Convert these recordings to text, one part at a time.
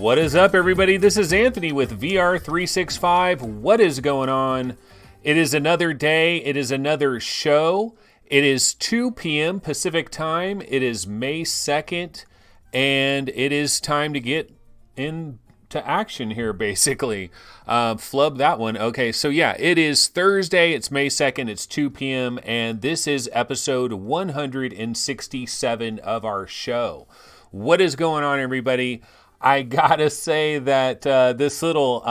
What is up, everybody? This is Anthony with VR 365. What is going on? It is another day. It is another show. It is 2 p.m. Pacific time. It is May 2nd, and it is time to get into action here, basically. Flub that one. Okay, so yeah, it is Thursday. It's May 2nd. It's 2 p.m., and this is episode 167 of our show. What is going on, everybody? I gotta say that this little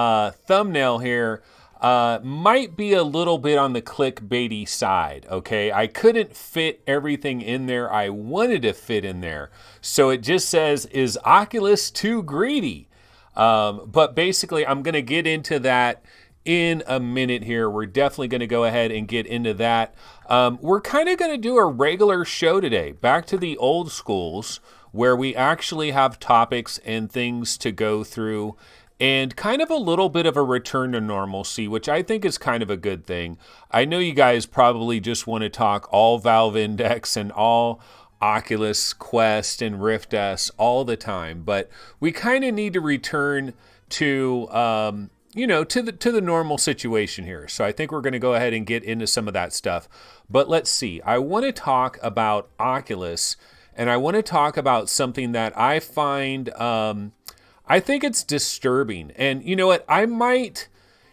thumbnail here might be a little bit on the clickbaity side, okay? I couldn't fit everything in there I wanted to fit in there. So it just says, is Oculus too greedy? But basically, I'm going to get into that in a minute here. We're definitely going to go ahead and get into that. We're kind of going to do a regular show today, back to the old schools, where we actually have topics and things to go through and kind of a little bit of a return to normalcy, which I think is kind of a good thing. I know you guys probably just want to talk all Valve Index and all Oculus Quest and Rift S all the time, but we kind of need to return to to the normal situation here. So I think we're going to go ahead and get into some of that stuff. But let's see. I want to talk about Oculus, and I want to talk about something that I find I think it's disturbing. And you know what?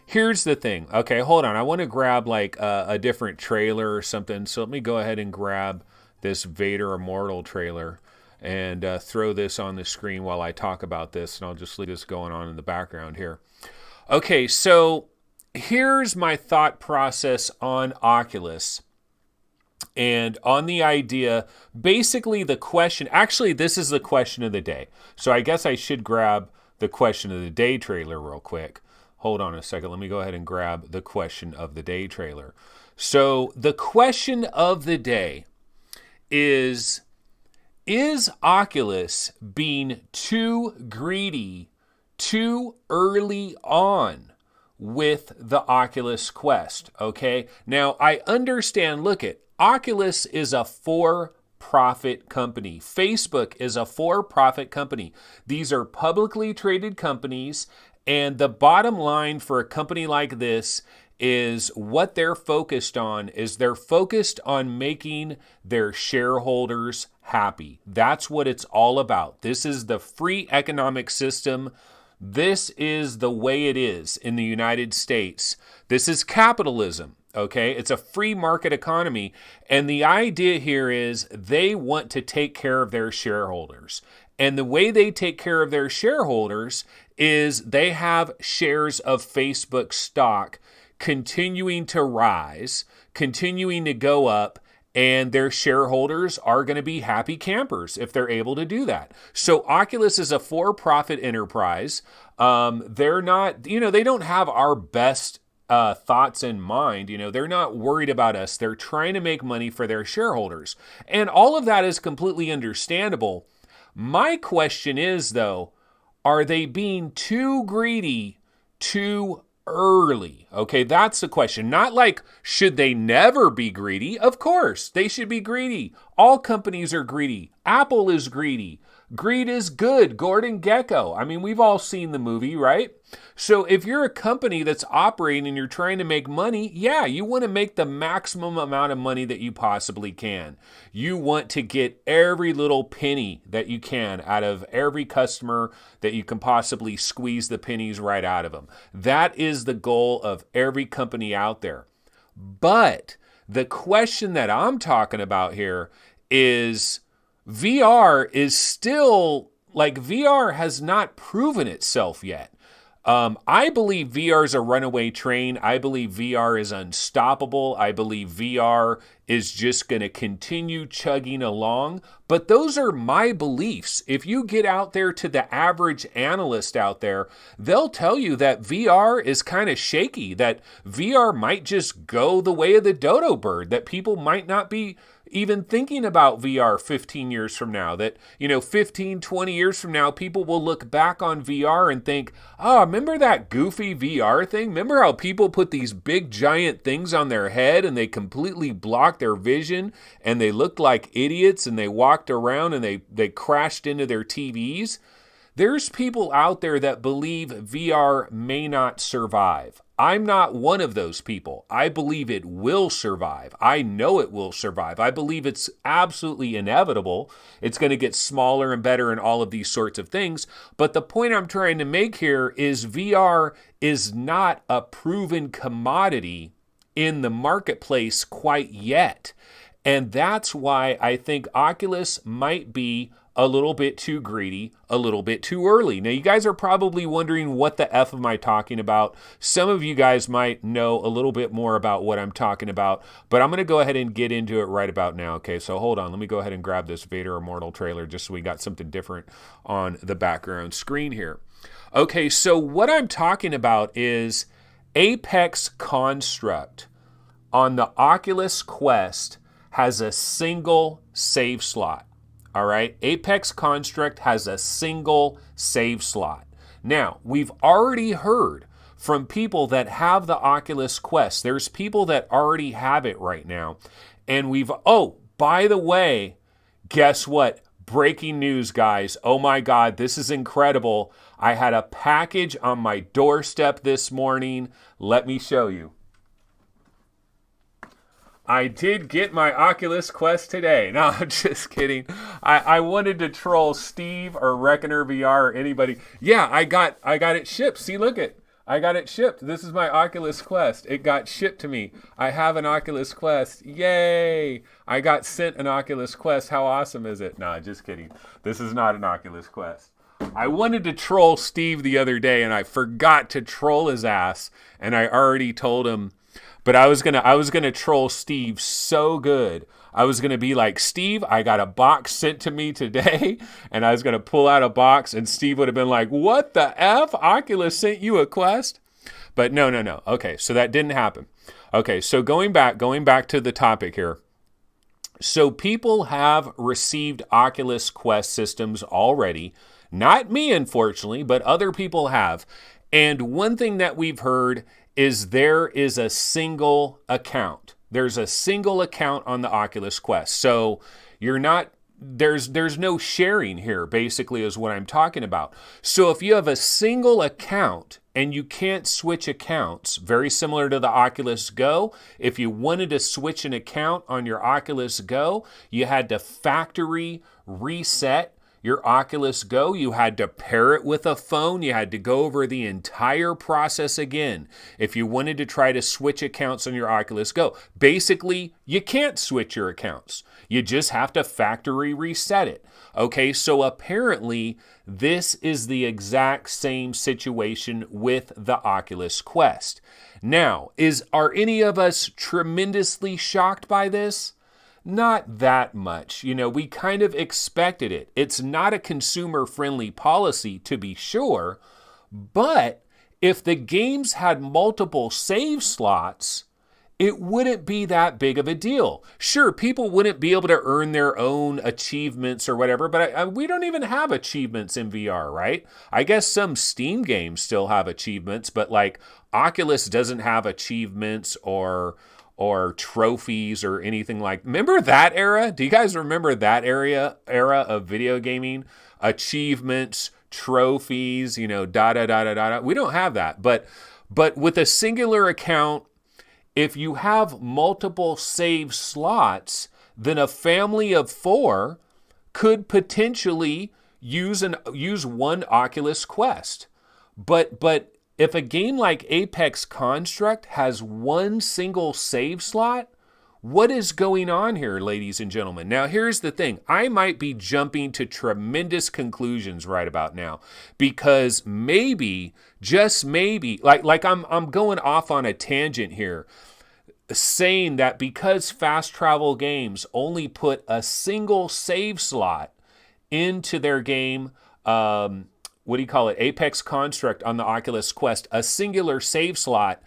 Here's the thing. Okay, hold on. I want to grab like a different trailer or something. So let me go ahead and grab this Vader Immortal trailer and throw this on the screen while I talk about this. And I'll just leave this going on in the background here. Okay, so here's my thought process on Oculus and on the idea, basically the question, actually this is the question of the day. So I guess I should grab the question of the day trailer real quick. Hold on a second. Let me go ahead and grab the question of the day trailer. So the question of the day is Oculus being too greedy too early on with the Oculus Quest? Okay, now I understand, look at Oculus is a for-profit company. Facebook is a for-profit company. These are publicly traded companies, and the bottom line for a company like this is what they're focused on is they're focused on making their shareholders happy. That's what it's all about. This is the free economic system. This is the way it is in the United States. This is capitalism, okay? It's a free market economy. And the idea here is they want to take care of their shareholders. And the way they take care of their shareholders is they have shares of Facebook stock continuing to rise, continuing to go up, and their shareholders are going to be happy campers if they're able to do that. So Oculus is a for-profit enterprise. They're not, they don't have our best thoughts in mind. They're not worried about us. They're trying to make money for their shareholders. And all of that is completely understandable. My question is, though, are they being too greedy too early? Okay, that's the question. Not like, should they never be greedy? Of course, they should be greedy. All companies are greedy. Apple is greedy. Greed is good. Gordon Gekko. I mean, we've all seen the movie, right? So if you're a company that's operating and you're trying to make money, yeah, you want to make the maximum amount of money that you possibly can. You want to get every little penny that you can out of every customer that you can possibly squeeze the pennies right out of them. That is the goal of every company out there. But the question that I'm talking about here is VR is still, VR has not proven itself yet. I believe VR is a runaway train. I believe VR is unstoppable. I believe VR is just going to continue chugging along. But those are my beliefs. If you get out there to the average analyst out there, they'll tell you that VR is kind of shaky, that VR might just go the way of the dodo bird, that people might not be even thinking about VR 15 years from now, that, 15, 20 years from now, people will look back on VR and think, oh, remember that goofy VR thing? Remember how people put these big giant things on their head and they completely blocked their vision and they looked like idiots and they walked around and they crashed into their TVs? There's people out there that believe VR may not survive. I'm not one of those people. I believe it will survive. I know it will survive. I believe it's absolutely inevitable. It's going to get smaller and better and all of these sorts of things. But the point I'm trying to make here is VR is not a proven commodity in the marketplace quite yet. And that's why I think Oculus might be a little bit too greedy, a little bit too early. Now, you guys are probably wondering, what the F am I talking about? Some of you guys might know a little bit more about what I'm talking about, but I'm going to go ahead and get into it right about now. Okay, so hold on. Let me go ahead and grab this Vader Immortal trailer just so we got something different on the background screen here. Okay, so what I'm talking about is Apex Construct on the Oculus Quest has a single save slot. All right, Apex Construct has a single save slot. Now, we've already heard from people that have the Oculus Quest. There's people that already have it right now. And by the way, guess what? Breaking news, guys. Oh my God, this is incredible. I had a package on my doorstep this morning. Let me show you. I did get my Oculus Quest today. No, I'm just kidding. I wanted to troll Steve or Reckoner VR or anybody. Yeah, I got it shipped. See, look it. I got it shipped. This is my Oculus Quest. It got shipped to me. I have an Oculus Quest. Yay! I got sent an Oculus Quest. How awesome is it? No, just kidding. This is not an Oculus Quest. I wanted to troll Steve the other day and I forgot to troll his ass, and I already told him. But I was gonna troll Steve so good. I was gonna be like, Steve, I got a box sent to me today, and I was gonna pull out a box, and Steve would have been like, "What the F? Oculus sent you a Quest?" But no. Okay, so that didn't happen. Okay, so going back to the topic here. So people have received Oculus Quest systems already. Not me, unfortunately, but other people have. And one thing that we've heard is there is a single account. There's a single account on the Oculus Quest. So there's no sharing here, basically, is what I'm talking about. So if you have a single account and you can't switch accounts, very similar to the Oculus Go, if you wanted to switch an account on your Oculus Go, you had to factory reset your Oculus Go. You had to pair it with a phone. You had to go over the entire process again if you wanted to try to switch accounts on your Oculus Go. Basically, you can't switch your accounts. You just have to factory reset it. Okay, so apparently this is the exact same situation with the Oculus Quest. Now, are any of us tremendously shocked by this? Not that much. We kind of expected it. It's not a consumer-friendly policy, to be sure, but if the games had multiple save slots, it wouldn't be that big of a deal. Sure, people wouldn't be able to earn their own achievements or whatever, but we don't even have achievements in VR, right? I guess some Steam games still have achievements, but like Oculus doesn't have achievements or trophies or anything like. Remember that era? Do you guys remember that era of video gaming? Achievements, trophies, We don't have that. But with a singular account, if you have multiple save slots, then a family of 4 could potentially use one Oculus Quest. But if a game like Apex Construct has one single save slot, what is going on here, ladies and gentlemen? Now, here's the thing. I might be jumping to tremendous conclusions right about now because maybe, just maybe, like I'm going off on a tangent here, saying that because fast travel games only put a single save slot into their game, Apex Construct on the Oculus Quest, a singular save slot,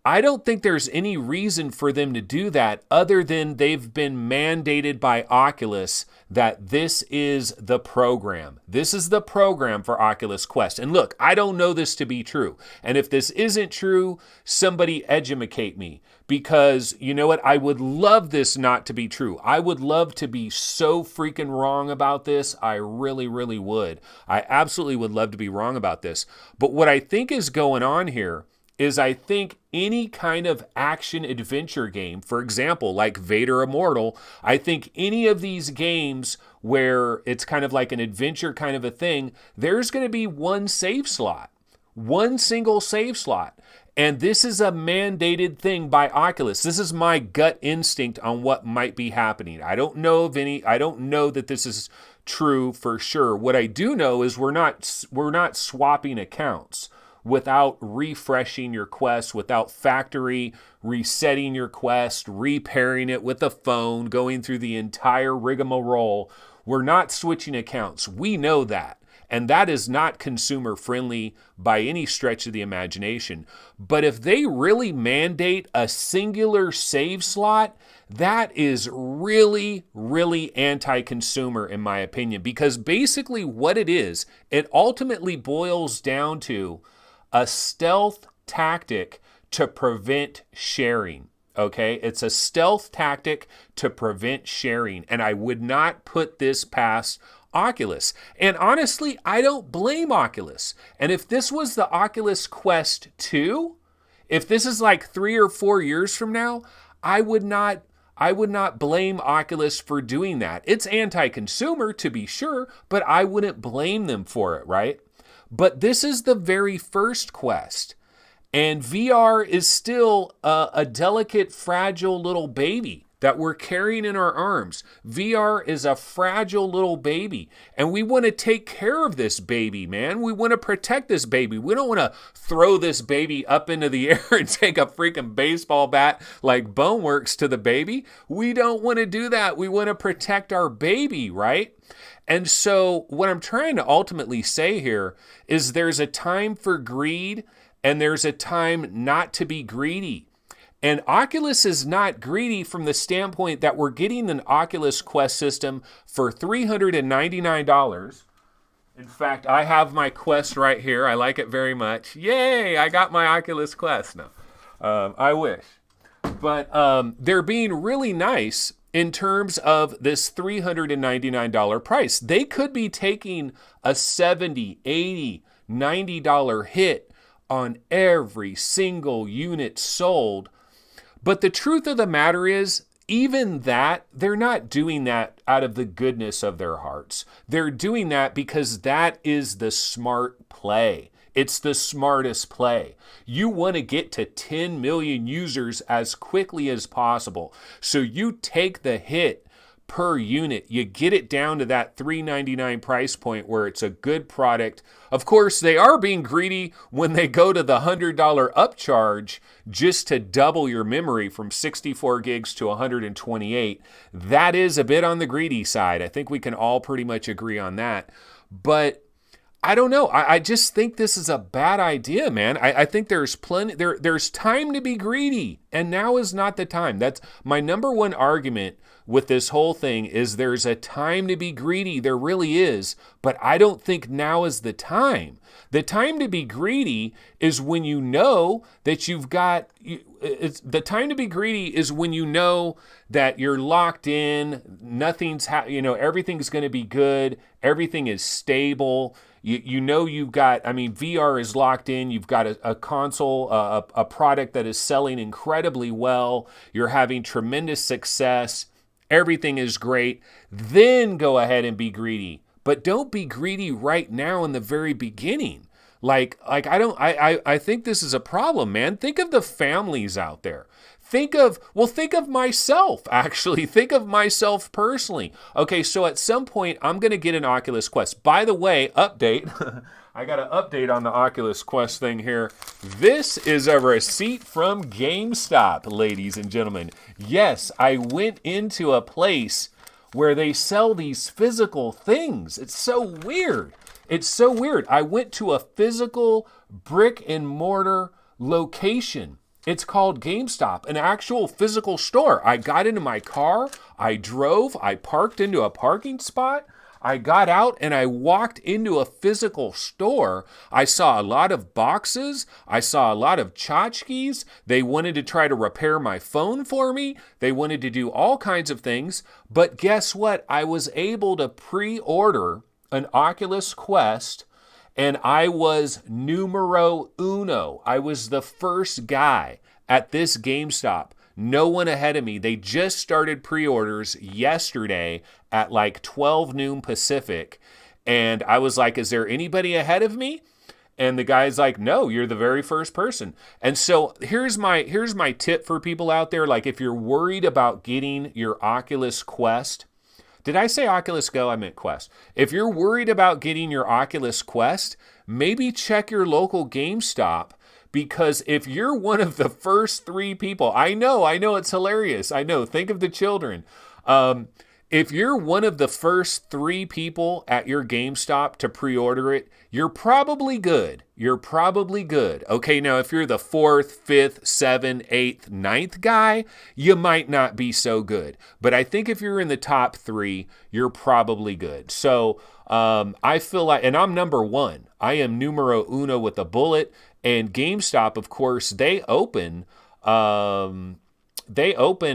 I don't think there's any reason for them to do that other than they've been mandated by Oculus that this is the program. This is the program for Oculus Quest. And look, I don't know this to be true. And if this isn't true, somebody educate me. because you know what? I would love this not to be true. I would love to be so freaking wrong about this. I really, really would. I absolutely would love to be wrong about this. But what I think is going on here is I think any kind of action adventure game, for example, like Vader Immortal, I think any of these games where it's kind of like an adventure kind of a thing, there's going to be one save slot, one single save slot. And this is a mandated thing by Oculus. This is my gut instinct on what might be happening. I don't know that this is true for sure. What I do know is we're not swapping accounts without refreshing your Quest, without factory resetting your Quest, repairing it with a phone, going through the entire rigmarole. We're not switching accounts. We know that. And that is not consumer friendly by any stretch of the imagination. But if they really mandate a singular save slot, that is really, really anti-consumer in my opinion. Because basically what it is, it ultimately boils down to a stealth tactic to prevent sharing. Okay, it's a stealth tactic to prevent sharing. And I would not put this past Oculus. And honestly, I don't blame Oculus. And if this was the Oculus Quest 2, if this is like 3 or 4 years from now, I would not blame Oculus for doing that. It's anti-consumer to be sure, but I wouldn't blame them for it, right? But this is the very first Quest. And VR is still a delicate, fragile little baby that we're carrying in our arms. VR is a fragile little baby. And we want to take care of this baby, man. We want to protect this baby. We don't want to throw this baby up into the air and take a freaking baseball bat like Boneworks to the baby. We don't want to do that. We want to protect our baby, right? And so what I'm trying to ultimately say here is there's a time for greed and there's a time not to be greedy. And Oculus is not greedy from the standpoint that we're getting an Oculus Quest system for $399. In fact, I have my Quest right here. I like it very much. Yay, I got my Oculus Quest now. I wish. But they're being really nice in terms of this $399 price. They could be taking a $70, $80, $90 hit on every single unit sold. But the truth of the matter is, even that, they're not doing that out of the goodness of their hearts. They're doing that because that is the smart play. It's the smartest play. You want to get to 10 million users as quickly as possible. So you take the hit per unit. You get it down to that $399 price point where it's a good product. Of course, they are being greedy when they go to the $100 upcharge just to double your memory from 64 gigs to 128. That is a bit on the greedy side. I think we can all pretty much agree on that. But I don't know. I just think this is a bad idea, man. I think there's there's time to be greedy, and now is not the time. That's my number one argument with this whole thing is there's a time to be greedy. There really is, but I don't think now is the time. The time to be greedy is when you know that you've got, the time to be greedy is when you know that you're locked in, everything's going to be good, everything is stable. You know you've got, VR is locked in. You've got a console, a product that is selling incredibly well. You're having tremendous success. Everything is great. Then go ahead and be greedy. But don't be greedy right now in the very beginning. I think this is a problem, man. Think of the families out there. Think of myself, actually. Think of myself personally. Okay, so at some point, I'm going to get an Oculus Quest. By the way, update. I got an update on the Oculus Quest thing here. This is a receipt from GameStop, ladies and gentlemen. Yes, I went into a place where they sell these physical things. It's so weird. I went to a physical brick and mortar location. It's called GameStop, an actual physical store. I got into my car, I drove, I parked into a parking spot. I got out and I walked into a physical store. I saw a lot of boxes. I saw a lot of tchotchkes. They wanted to try to repair my phone for me. They wanted to do all kinds of things. But guess what? I was able to pre-order an Oculus Quest, and I was numero uno. I was the first guy at this GameStop. No one ahead of me. They just started pre-orders yesterday at like 12 noon Pacific. And I was like, is there anybody ahead of me? And the guy's like, no, you're the very first person. And so here's my tip for people out there. Like, if you're worried about getting your Oculus Quest, did I say Oculus Go? I meant Quest. If you're worried about getting your Oculus Quest, maybe check your local GameStop, because if you're one of the first 3 people, I know it's hilarious. I know, think of the children. If you're one of the first 3 people at your GameStop to pre-order it, you're probably good. Okay, now if you're the 4th, 5th, 7th, 8th, 9th guy, you might not be so good. But I think if you're in the top 3, you're probably good. So I feel like, and I'm number 1. I am numero uno with a bullet. And GameStop, of course, they open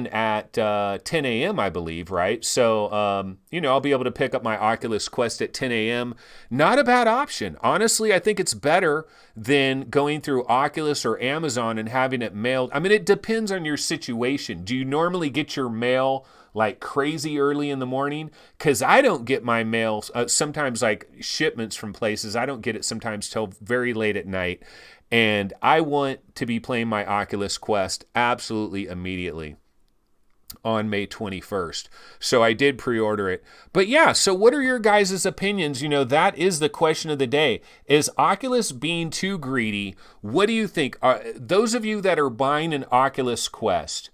at 10 a.m., I believe, right? So, I'll be able to pick up my Oculus Quest at 10 a.m. Not a bad option. Honestly, I think it's better than going through Oculus or Amazon and having it mailed. I mean, it depends on your situation. Do you normally get your mail like crazy early in the morning? Because I don't get my mail, sometimes like shipments from places, I don't get it sometimes till very late at night. And I want to be playing my Oculus Quest absolutely immediately on May 21st. So I did pre-order it. But yeah, so what are your guys' opinions? That is the question of the day. Is Oculus being too greedy? What do you think? Those of you that are buying an Oculus Quest,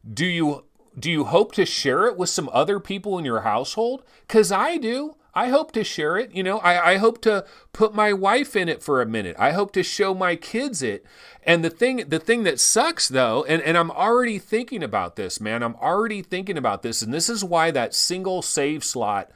do you hope to share it with some other people in your household? Because I do. I hope to share it. I hope to put my wife in it for a minute. I hope to show my kids it. And the thing that sucks though, and I'm already thinking about this, man. I'm already thinking about this. And this is why that single save slot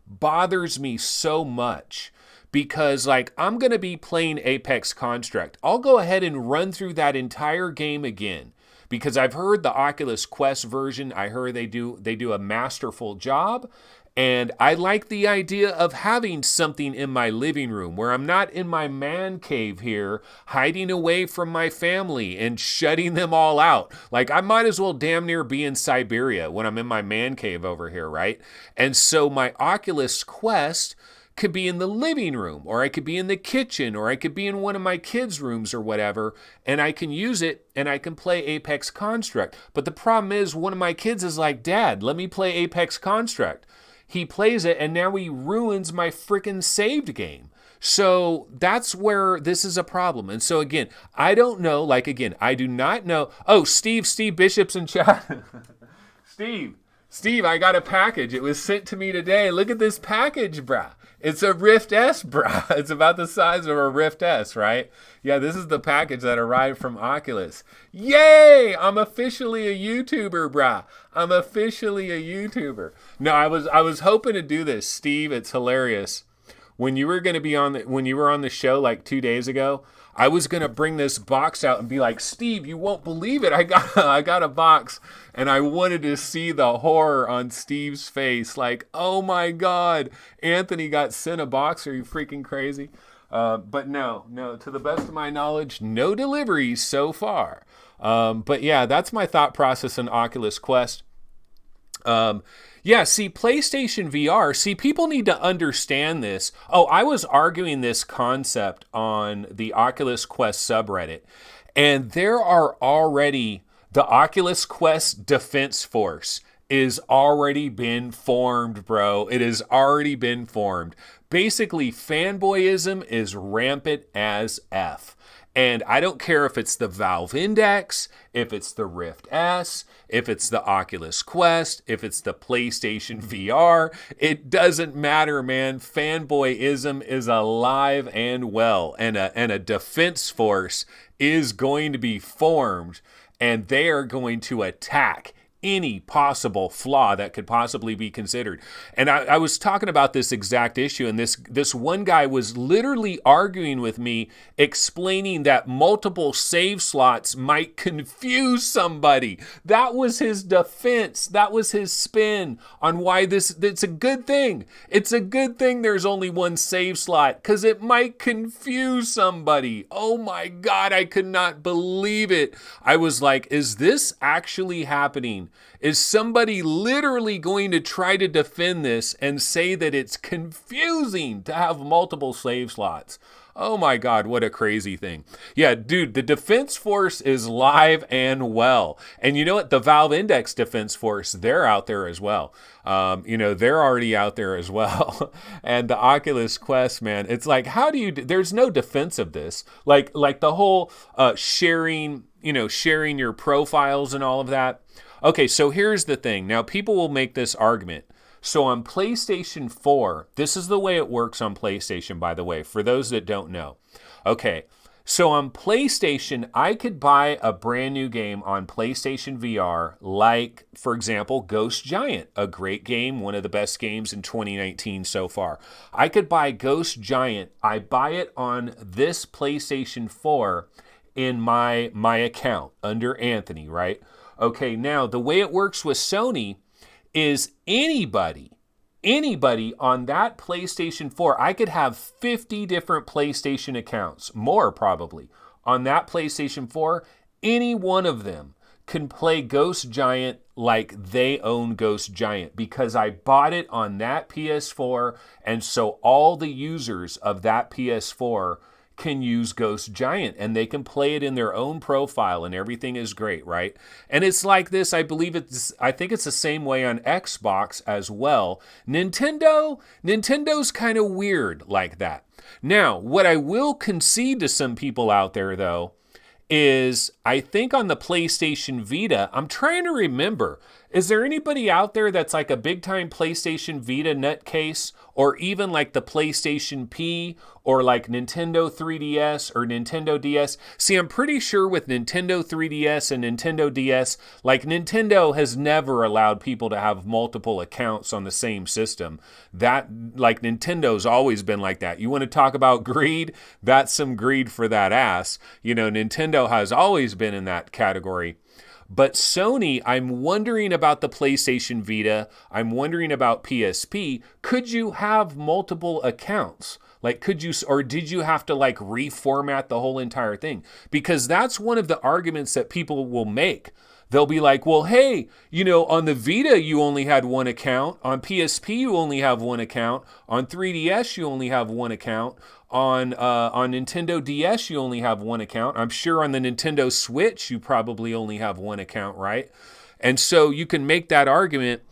bothers me so much. Because I'm going to be playing Apex Construct. I'll go ahead and run through that entire game again. Because I've heard the Oculus Quest version, I heard they do a masterful job. And I like the idea of having something in my living room where I'm not in my man cave here, hiding away from my family and shutting them all out. Like, I might as well damn near be in Siberia when I'm in my man cave over here, right? And so my Oculus Quest could be in the living room, or I could be in the kitchen, or I could be in one of my kids' rooms or whatever, and I can use it and I can play Apex Construct. But the problem is, one of my kids is like, Dad, let me play Apex Construct. He plays it, and now he ruins my freaking saved game. So that's where this is a problem. And so again, I don't know, I do not know. Oh, Steve Bishop's in chat. Steve, I got a package. It was sent to me today. Look at this package, brah. It's a Rift S, brah. It's about the size of a Rift S, right? Yeah, this is the package that arrived from Oculus. Yay! I'm officially a YouTuber, brah. I'm officially a YouTuber. No, I was hoping to do this, Steve. It's hilarious. When you were going to be when you were on the show like 2 days ago, I was going to bring this box out and be like, Steve, you won't believe it. I got a box, and I wanted to see the horror on Steve's face. Like, oh my God, Anthony got sent a box. Are you freaking crazy? But no, to the best of my knowledge, no deliveries so far. But yeah, that's my thought process on Oculus Quest. PlayStation VR, people need to understand this. Oh, I was arguing this concept on the Oculus Quest subreddit, and there are already, the Oculus Quest Defense Force is already been formed, bro. It has already been formed. Basically, fanboyism is rampant as F. And I don't care if it's the Valve Index, if it's the Rift S, if it's the Oculus Quest, if it's the PlayStation VR. It doesn't matter, man. Fanboyism is alive and well. And a defense force is going to be formed, and they are going to attack any possible flaw that could possibly be considered. And I was talking about this exact issue, and this one guy was literally arguing with me, explaining that multiple save slots might confuse somebody. That was his defense. That was his spin on why it's a good thing. It's a good thing there's only one save slot, because it might confuse somebody. Oh my God, I could not believe it. I was like, is this actually happening? Is somebody literally going to try to defend this and say that it's confusing to have multiple save slots? Oh my God, what a crazy thing. Yeah, dude, the Defense Force is live and well. And you know what? The Valve Index Defense Force, they're out there as well. They're already out there as well. And the Oculus Quest, man, it's like, there's no defense of this. Like the whole sharing your profiles and all of that. Okay, so here's the thing. Now, people will make this argument. So on PlayStation 4, this is the way it works on PlayStation, by the way, for those that don't know. Okay, so on PlayStation, I could buy a brand new game on PlayStation VR, like, for example, Ghost Giant, a great game, one of the best games in 2019 so far. I could buy Ghost Giant. I buy it on this PlayStation 4 in my account under Anthony, right? Okay, now the way it works with Sony is anybody on that PlayStation 4, I could have 50 different PlayStation accounts, more probably, on that PlayStation 4. Any one of them can play Ghost Giant like they own Ghost Giant, because I bought it on that PS4, and so all the users of that PS4 can use Ghost Giant, and they can play it in their own profile, and everything is great, right? And it's like this, I think it's the same way on Xbox as well. Nintendo's kind of weird like that. Now, what I will concede to some people out there, though, is I think on the PlayStation Vita, I'm trying to remember, is there anybody out there that's like a big time PlayStation Vita nutcase, or even like the PlayStation P, or like Nintendo 3DS or Nintendo DS? See, I'm pretty sure with Nintendo 3DS and Nintendo DS, like Nintendo has never allowed people to have multiple accounts on the same system. That, like, Nintendo's always been like that. You want to talk about greed? That's some greed for that ass. Nintendo has always been in that category. But Sony, I'm wondering about the PlayStation Vita. I'm wondering about PSP. Could you have multiple accounts? Like, could you, or did you have to like reformat the whole entire thing? Because that's one of the arguments that people will make. They'll be like, well, hey, on the Vita, you only had one account. On PSP, you only have one account. On 3DS, you only have one account. On Nintendo DS, you only have one account. I'm sure on the Nintendo Switch, you probably only have one account, right? And so you can make that argument,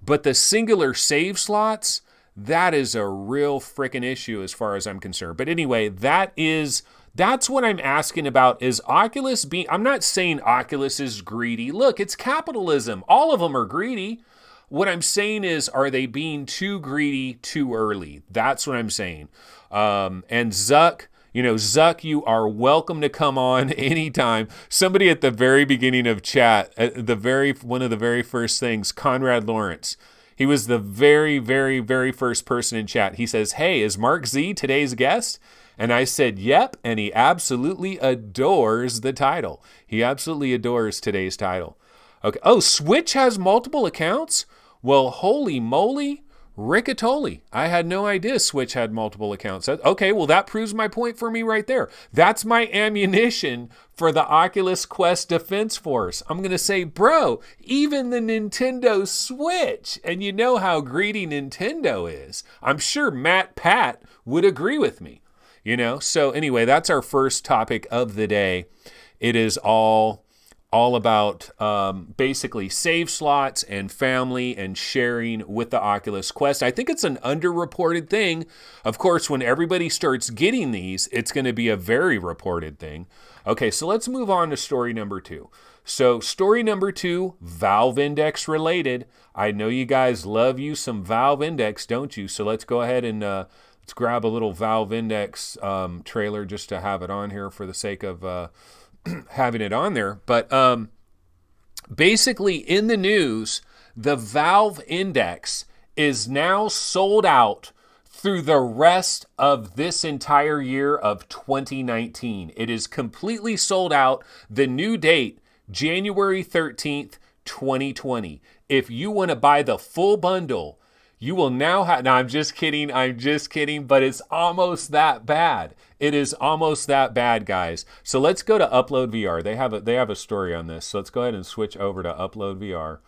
but the singular save slots, that is a real freaking issue as far as I'm concerned. But anyway, that's what I'm asking about. Is Oculus I'm not saying Oculus is greedy. Look, it's capitalism. All of them are greedy. What I'm saying is, are they being too greedy too early? That's what I'm saying. And Zuck, you are welcome to come on anytime. Somebody at the very beginning of chat, one of the very first things, Conrad Lawrence, he was the very, very, very first person in chat. He says, hey, is Mark Z today's guest? And I said, yep, and he absolutely adores the title. He absolutely adores today's title. Okay. Oh, Switch has multiple accounts? Well, holy moly, rickatoli. I had no idea Switch had multiple accounts. Okay, well, that proves my point for me right there. That's my ammunition for the Oculus Quest Defense Force. I'm going to say, bro, even the Nintendo Switch, and you know how greedy Nintendo is. I'm sure Matt Pat would agree with me. So anyway, that's our first topic of the day. It is all about basically save slots and family and sharing with the Oculus Quest. I think it's an underreported thing. Of course, when everybody starts getting these, it's going to be a very reported thing. Okay, so let's move on to story number 2. So story number 2, Valve Index related. I know you guys love you some Valve Index, don't you? So let's go ahead and let's grab a little Valve Index trailer just to have it on here for the sake of having it on there. But basically in the news, the Valve Index is now sold out through the rest of this entire year of 2019. It is completely sold out. The new date, January 13th, 2020. If you want to buy the full bundle, you will now have, now I'm just kidding, but it's almost that bad. It is almost that bad, guys. So let's go to Upload VR. They have a story on this. So let's go ahead and switch over to Upload VR.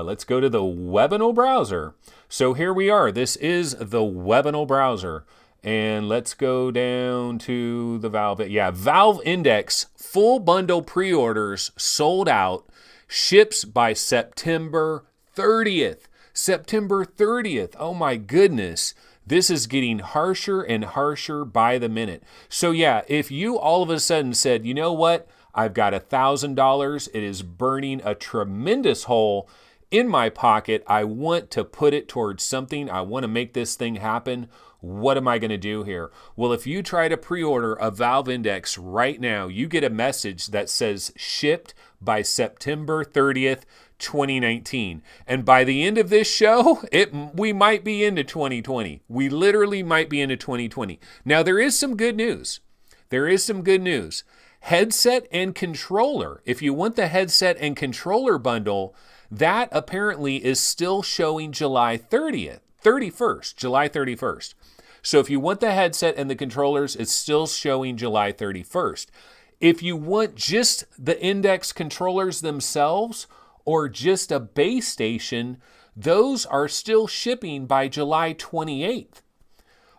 Let's go to the Webinal browser. So here we are. This is the Webinal browser. And let's go down to the Valve. Yeah, Valve Index full bundle pre-orders sold out. Ships by September 30th. September 30th. Oh my goodness. This is getting harsher and harsher by the minute. So yeah, if you all of a sudden said, you know what? I've got $1,000. It is burning a tremendous hole in my pocket. I want to put it towards something. I want to make this thing happen. What am I going to do here? Well, if you try to pre-order a Valve Index right now, you get a message that says shipped by September 30th, 2019. And by the end of this show, we might be into 2020. We literally might be into 2020. Now, there is some good news. Headset and controller. If you want the headset and controller bundle, that apparently is still showing July 31st. So if you want the headset and the controllers, it's still showing July 31st. If you want just the Index controllers themselves or just a base station, those are still shipping by July 28th.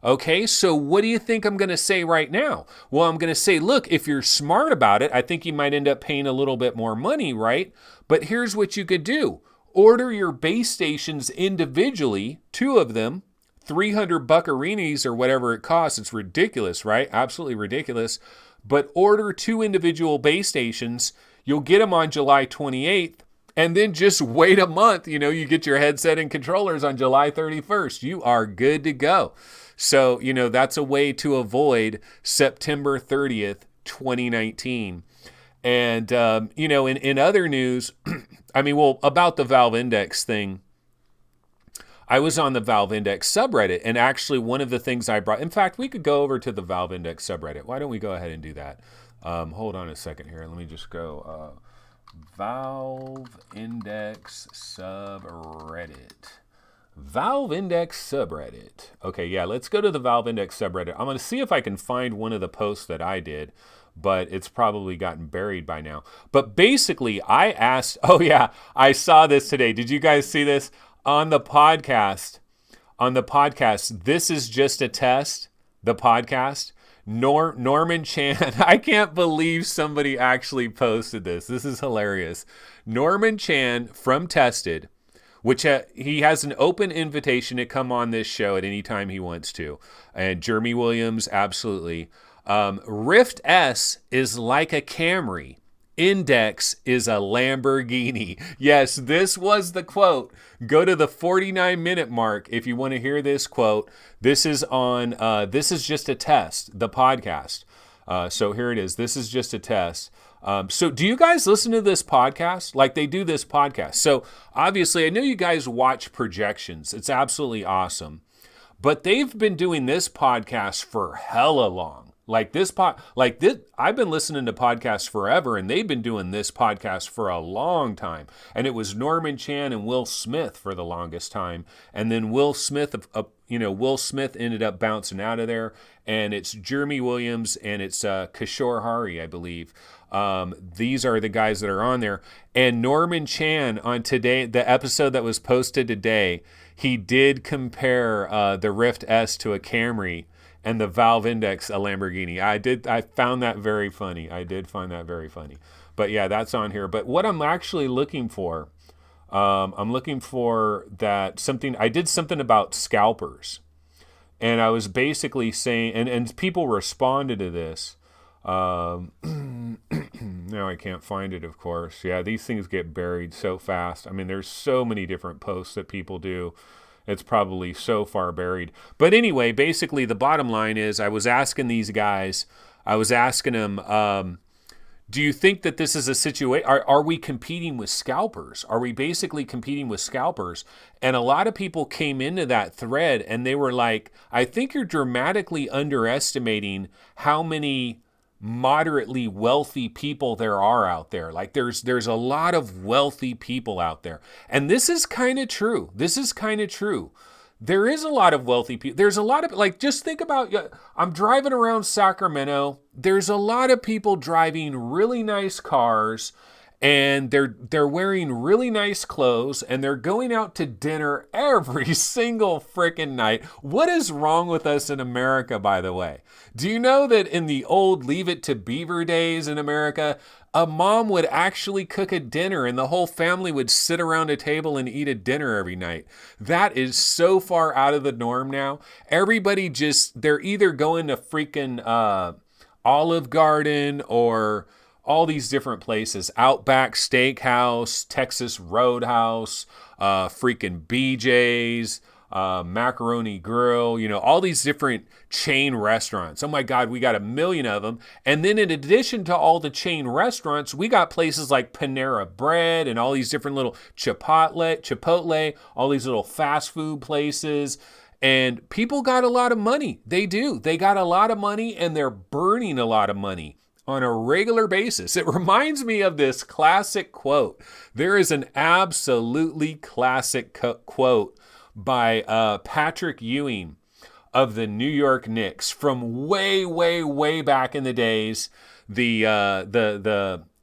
Okay, so what do you think I'm going to say right now? Well, I'm going to say, look, if you're smart about it, I think you might end up paying a little bit more money, right? But here's what you could do. Order your base stations individually, 2 of them, 300 buckaroonies or whatever it costs. It's ridiculous, right? Absolutely ridiculous. But order 2 individual base stations. You'll get them on July 28th. And then just wait a month. You know, you get your headset and controllers on July 31st. You are good to go. So, you know, that's a way to avoid September 30th, 2019. And, you know, in other news, about the Valve Index thing, I was on the Valve Index subreddit, and actually one of the things I brought, in fact, we could go over to the Valve Index subreddit. Why don't we go ahead and do that? Hold on a second here. Let me just go Valve Index subreddit. Valve Index subreddit. Okay, yeah, let's go to the Valve Index subreddit. I'm going to see if I can find one of the posts that I did, but it's probably gotten buried by now. But basically, I asked, oh yeah, I saw this today. Did you guys see this? On the podcast, This Is Just a Test, the podcast, Norman Chan, I can't believe somebody actually posted this. This is hilarious. Norman Chan from Tested, which he has an open invitation to come on this show at any time he wants to. And Jeremy Williams, absolutely. Rift S is like a Camry. Index is a Lamborghini. Yes, this was the quote. Go to the 49-minute mark if you want to hear this quote. This is on This Is Just a Test, the podcast. So here it is. This is just a test. So do you guys listen to this podcast? Like, they do this podcast. So obviously, I know you guys watch Projections. It's absolutely awesome. But they've been doing this podcast for hella long. I've been listening to podcasts forever, and they've been doing this podcast for a long time. And it was Norman Chan and Will Smith for the longest time. And then Will Smith ended up bouncing out of there. And it's Jeremy Williams and it's Kishore Hari, I believe. These are the guys that are on there. And Norman Chan on today, the episode that was posted today, he did compare the Rift S to a Camry and the Valve Index a Lamborghini. I found that very funny. I did find that very funny. But yeah, that's on here. But what I'm actually looking for, I'm looking for I did something about scalpers. And I was basically saying, and people responded to this. Now I can't find it, of course. Yeah, these things get buried so fast. I mean, there's so many different posts that people do. It's probably so far buried. But anyway, basically the bottom line is I was asking these guys, them, Do you think that this is a situation? Are we competing with scalpers? Are we basically competing with scalpers? And a lot of people came into that thread and they were like, I think you're dramatically underestimating how many moderately wealthy people there are out there. Like there's a lot of wealthy people out there. And this is kind of true. There is a lot of wealthy people. There's a lot of, like, just think about, I'm driving around Sacramento. There's a lot of people driving really nice cars, and they're wearing really nice clothes, and they're going out to dinner every single freaking night. What is wrong with us in America, by the way? Do you know that in the old Leave It to Beaver days in America, a mom would actually cook a dinner and the whole family would sit around a table and eat a dinner every night? That is so far out of the norm now. Everybody they're either going to freaking Olive Garden or all these different places. Outback Steakhouse, Texas Roadhouse, freaking BJ's, Macaroni Grill, all these different chain restaurants. Oh my God, we got a million of them. And then in addition to all the chain restaurants, we got places like Panera Bread and all these different little Chipotle, all these little fast food places. And people got a lot of money. They do. They got a lot of money and they're burning a lot of money on a regular basis. It reminds me of this classic quote. There is an absolutely classic quote by Patrick Ewing of the New York Knicks from way, way, way back in the days. The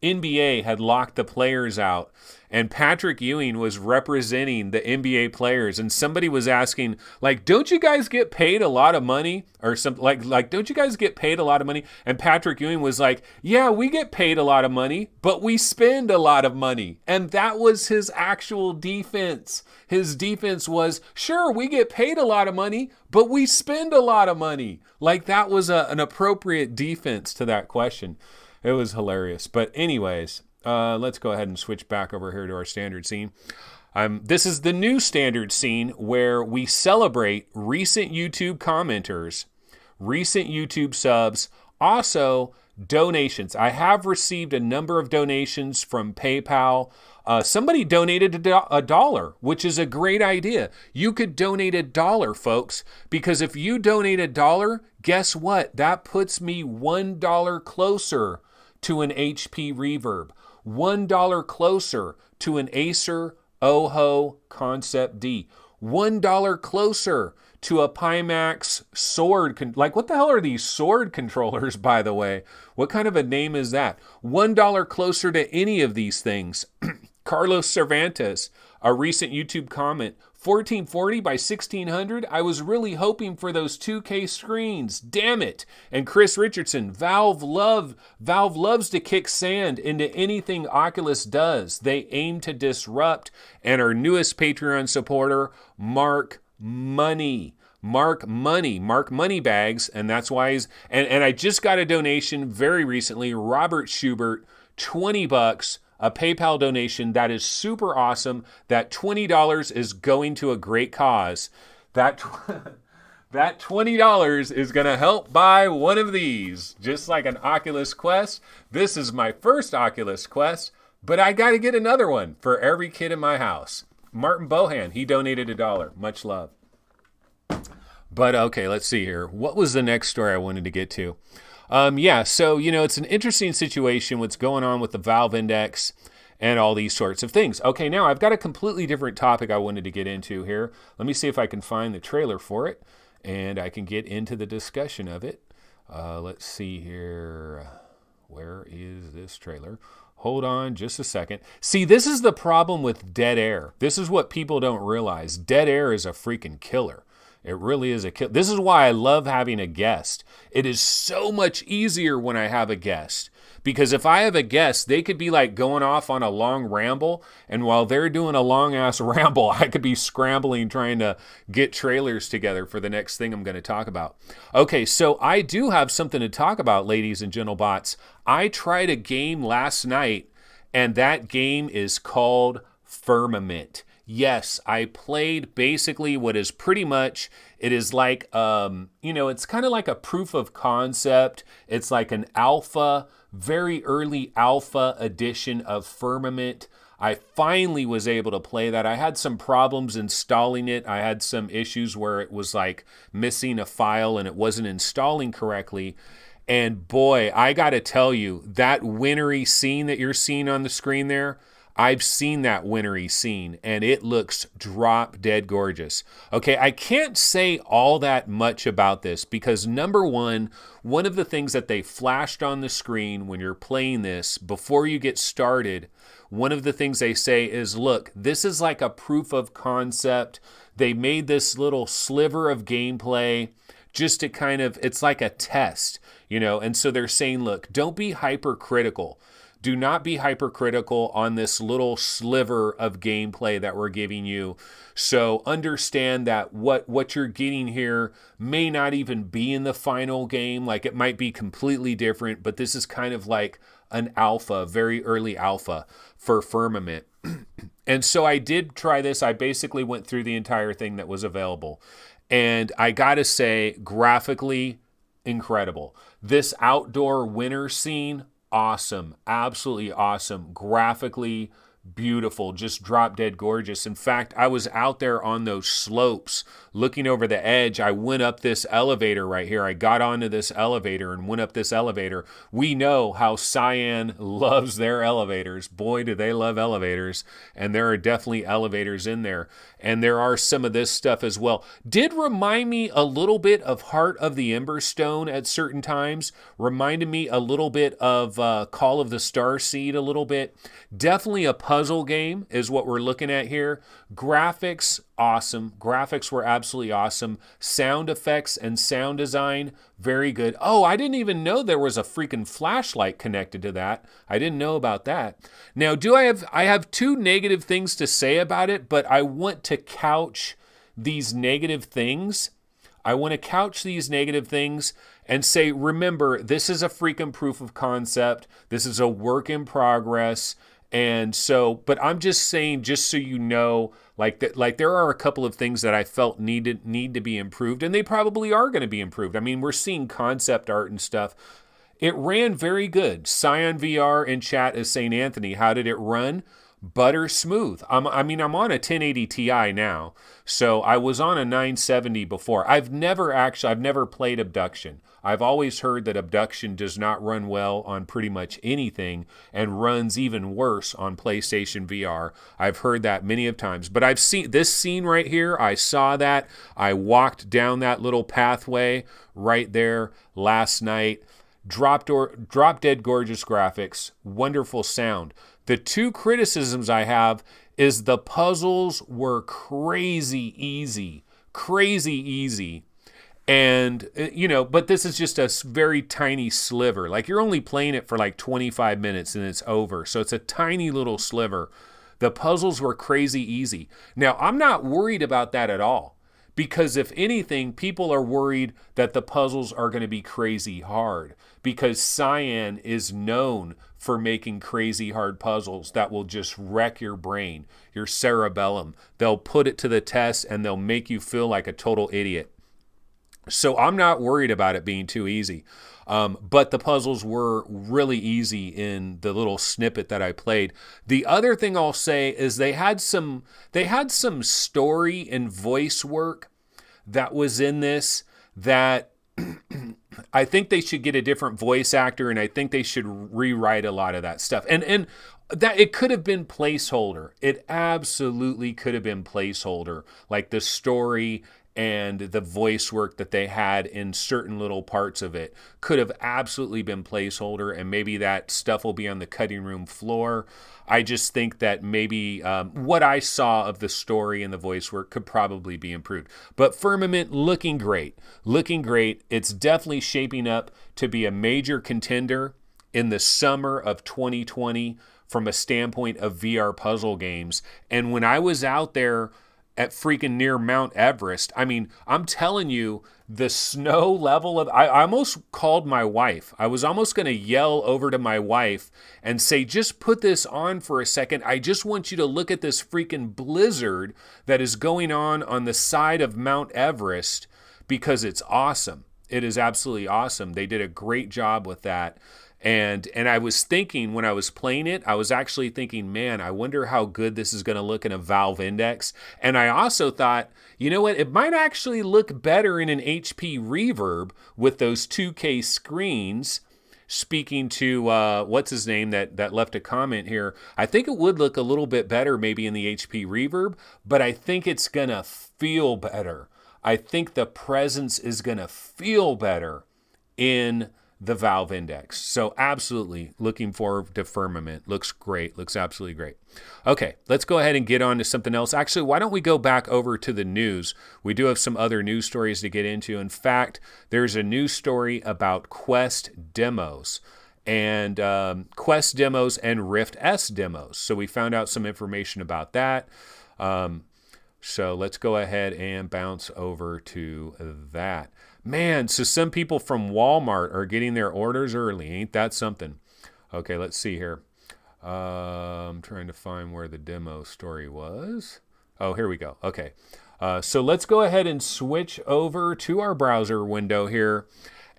NBA had locked the players out, and Patrick Ewing was representing the NBA players, and somebody was asking, like, don't you guys get paid a lot of money? Or something like, don't you guys get paid a lot of money? And Patrick Ewing was like, yeah, we get paid a lot of money, but we spend a lot of money. And that was his actual defense. His defense was, sure, we get paid a lot of money, but we spend a lot of money. Like, that was an appropriate defense to that question. It was hilarious. But anyways, let's go ahead and switch back over here to our standard scene. This is the new standard scene where we celebrate recent YouTube commenters, recent YouTube subs, also donations. I have received a number of donations from PayPal. Somebody donated $1, which is a great idea. You could donate $1, folks, because if you donate $1, guess what? That puts me $1 closer to an HP Reverb, $1 closer to an Acer Oho Concept D, $1 closer to a Pimax Sword. Like, what the hell are these Sword controllers, by the way? What kind of a name is that? $1 closer to any of these things. Carlos Cervantes, a recent YouTube comment, 1440 by 1600. I was really hoping for those 2K screens. Damn it. And Chris Richardson, Valve loves to kick sand into anything Oculus does. They aim to disrupt. And our newest Patreon supporter, Mark Moneybags, and that's why he's, and I just got a donation very recently, Robert Schubert, $20, a PayPal donation. That is super awesome. That $20 is going to a great cause. That $20 is going to help buy one of these, just like an Oculus Quest. This is my first Oculus Quest, but I got to get another one for every kid in my house. Martin Bohan, he donated $1. Much love. But okay, let's see here. What was the next story I wanted to get to? So, it's an interesting situation, what's going on with the Valve Index and all these sorts of things. Okay, now I've got a completely different topic I wanted to get into here. Let me see if I can find the trailer for it, and I can get into the discussion of it. Let's see here. Where is this trailer? Hold on just a second. See, this is the problem with dead air. This is what people don't realize. Dead air is a freaking killer. It really is a kill. This is why I love having a guest. It is so much easier when I have a guest. Because if I have a guest, they could be like going off on a long ramble. And while they're doing a long ass ramble, I could be scrambling trying to get trailers together for the next thing I'm going to talk about. Okay, so I do have something to talk about, ladies and gentlebots. I tried a game last night, and that game is called Firmament. Yes, I played basically what is pretty much, it is like, it's kind of like a proof of concept. It's like an alpha, very early alpha edition of Firmament. I finally was able to play that. I had some problems installing it. I had some issues where it was like missing a file and it wasn't installing correctly. And boy, I got to tell you, that wintry scene that you're seeing on the screen there, I've seen that wintry scene and it looks drop dead gorgeous. Okay, I can't say all that much about this because number one of the things that they flashed on the screen when you're playing this before you get started, one of the things they say is, look, this is like a proof of concept. They made this little sliver of gameplay just to kind of, it's like a test, and so they're saying, look, don't be hypercritical. Do not be hypercritical on this little sliver of gameplay that we're giving you. So understand that what you're getting here may not even be in the final game. Like it might be completely different, but this is kind of like an alpha, very early alpha for Firmament. And so I did try this. I basically went through the entire thing that was available. And I gotta say, graphically, incredible. This outdoor winter scene, awesome, absolutely awesome. Graphically beautiful, just drop dead gorgeous. In fact, I was out there on those slopes looking over the edge. I went up this elevator right here. I got onto this elevator and went up this elevator. We know how Cyan loves their elevators. Boy, do they love elevators. And there are definitely elevators in there. And there are some of this stuff as well. Did remind me a little bit of Heart of the Emberstone at certain times. Reminded me a little bit of Call of the Starseed a little bit. Definitely a puzzle game is what we're looking at here. Graphics, awesome. Graphics were absolutely awesome. Sound effects and sound design, very good. Oh, I didn't even know there was a freaking flashlight connected to that. I didn't know about that. Now, I have two negative things to say about it, but I want to couch these negative things. I want to couch these negative things and say, remember, this is a freaking proof of concept. This is a work in progress. And so, but I'm just saying, just so you know, like there are a couple of things that I felt need to be improved, and they probably are going to be improved. I mean, we're seeing concept art and stuff. It ran very good. Cyan VR in chat is saying, Anthony, how did it run? Butter smooth. I'm on a 1080 Ti now, so I was on a 970 before. I've never played Abduction. I've always heard that Abduction does not run well on pretty much anything and runs even worse on PlayStation VR. I've heard that many of times, but I've seen this scene right here. I saw that. I walked down that little pathway right there last night. Drop dead gorgeous graphics, wonderful sound. The two criticisms I have is the puzzles were crazy easy. And, but this is just a very tiny sliver. Like you're only playing it for like 25 minutes and it's over. So it's a tiny little sliver. The puzzles were crazy easy. Now, I'm not worried about that at all. Because if anything, people are worried that the puzzles are going to be crazy hard. Because Cyan is known for making crazy hard puzzles that will just wreck your brain, your cerebellum. They'll put it to the test and they'll make you feel like a total idiot. So I'm not worried about it being too easy. But the puzzles were really easy in the little snippet that I played. The other thing I'll say is they had some story and voice work that was in this that I think they should get a different voice actor, and I think they should rewrite a lot of that stuff. And that it could have been placeholder. It absolutely could have been placeholder, like the story and the voice work that they had in certain little parts of it could have absolutely been placeholder, and maybe that stuff will be on the cutting room floor. I just think that maybe what I saw of the story and the voice work could probably be improved. But Firmament looking great. It's definitely shaping up to be a major contender in the summer of 2020 from a standpoint of VR puzzle games. And when I was out there at freaking near Mount Everest. I mean, I'm telling you, the snow level of, I almost called my wife. I was almost going to yell over to my wife and say, just put this on for a second. I just want you to look at this freaking blizzard that is going on the side of Mount Everest, because it's awesome. It is absolutely awesome. They did a great job with that. And I was thinking when I was playing it, I was actually thinking, man, I wonder how good this is going to look in a Valve Index. And I also thought, you know what, it might actually look better in an HP Reverb with those 2K screens. Speaking to, what's his name that left a comment here, I think it would look a little bit better maybe in the HP Reverb, but I think it's going to feel better. I think the presence is going to feel better in the Valve Index. So absolutely looking forward to Firmament. Looks great. Looks absolutely great. Okay, let's go ahead and get on to something else. Actually, why don't we go back over to the news? We do have some other news stories to get into. In fact, there's a news story about Quest demos and Quest demos and Rift S demos. So we found out some information about that. So let's go ahead and bounce over to that. Man, so some people from Walmart are getting their orders early. Ain't that something? Okay, let's see here. I'm trying to find where the demo story was. Oh, here we go. Okay. So let's go ahead and switch over to our browser window here.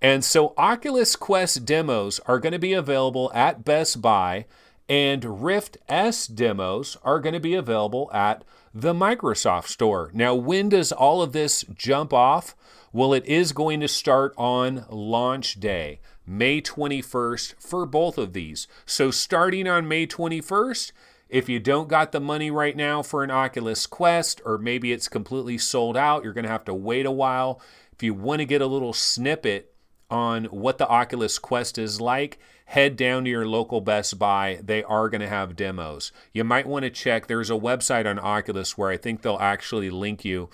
And so Oculus Quest demos are going to be available at Best Buy, and Rift S demos are going to be available at the Microsoft Store. Now, when does all of this jump off? Well, it is going to start on launch day, May 21st, for both of these. So starting on May 21st, if you don't got the money right now for an Oculus Quest, or maybe it's completely sold out, you're going to have to wait a while. If you want to get a little snippet on what the Oculus Quest is like, head down to your local Best Buy. They are going to have demos. You might want to check. There's a website on Oculus where I think they'll actually link you.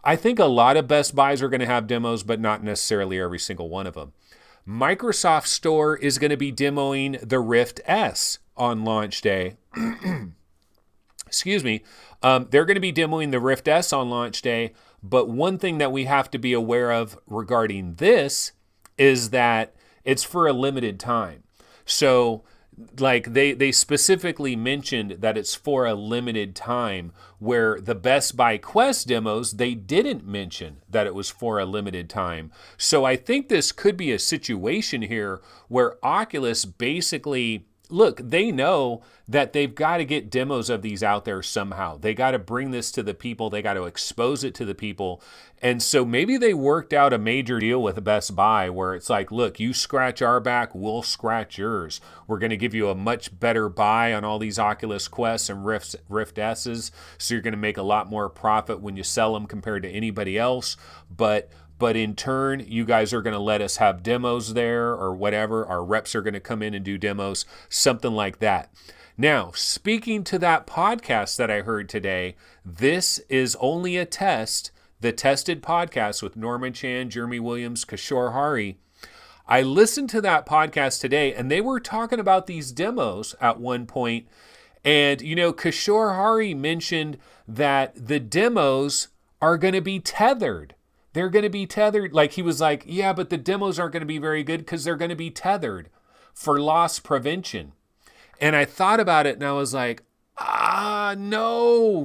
I think a lot of Best Buys are going to have demos, but not necessarily every single one of them. Microsoft Store is going to be demoing the Rift S on launch day. Excuse me. They're going to be demoing the Rift S on launch day, but one thing that we have to be aware of regarding this is that it's for a limited time. So like they specifically mentioned that it's for a limited time, where the Best Buy Quest demos, they didn't mention that it was for a limited time. So I think this could be a situation here where Oculus basically, look, they know that they've got to get demos of these out there somehow. They got to bring this to the people. They got to expose it to the people. And so maybe they worked out a major deal with Best Buy where it's like, look, you scratch our back, we'll scratch yours. We're going to give you a much better buy on all these Oculus Quests and Rift S's. So you're going to make a lot more profit when you sell them compared to anybody else. But in turn, you guys are going to let us have demos there or whatever. Our reps are going to come in and do demos, something like that. Now, speaking to that podcast that I heard today, this is only a test, the Tested podcast with Norman Chan, Jeremy Williams, Kishore Hari. I listened to that podcast today, and they were talking about these demos at one point. And, you know, Kishore Hari mentioned that the demos are going to be tethered. They're going to be tethered. Like he was like, yeah, but the demos aren't going to be very good because they're going to be tethered for loss prevention. And I thought about it and I was like, no.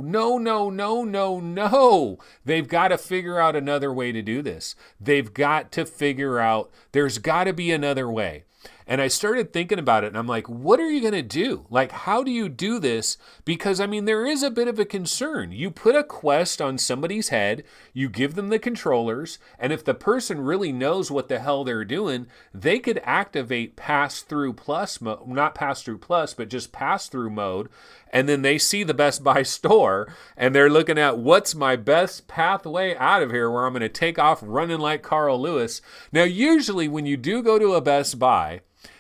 They've got to figure out another way to do this. They've got to figure out, there's got to be another way. And I started thinking about it and I'm like, what are you going to do? Like, how do you do this? Because, I mean, there is a bit of a concern. You put a Quest on somebody's head, you give them the controllers, and if the person really knows what the hell they're doing, they could activate pass-through plus mode, not pass-through plus, but just pass-through mode. And then they see the Best Buy store and they're looking at what's my best pathway out of here where I'm going to take off running like Carl Lewis. Now, usually when you do go to a Best Buy,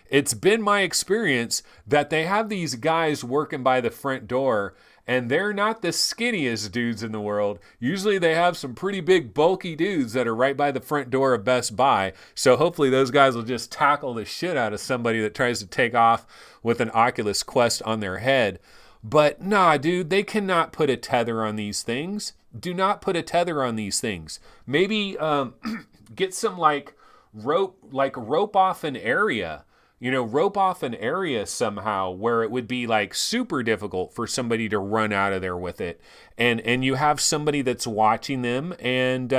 it's been my experience that they have these guys working by the front door and they're not the skinniest dudes in the world. Usually they have some pretty big bulky dudes that are right by the front door of Best Buy. So hopefully those guys will just tackle the shit out of somebody that tries to take off with an Oculus Quest on their head. But nah, dude, they cannot put a tether on these things. Do not put a tether on these things. Maybe get some rope off an area. Rope off an area somehow where it would be like super difficult for somebody to run out of there with it. And you have somebody that's watching them and,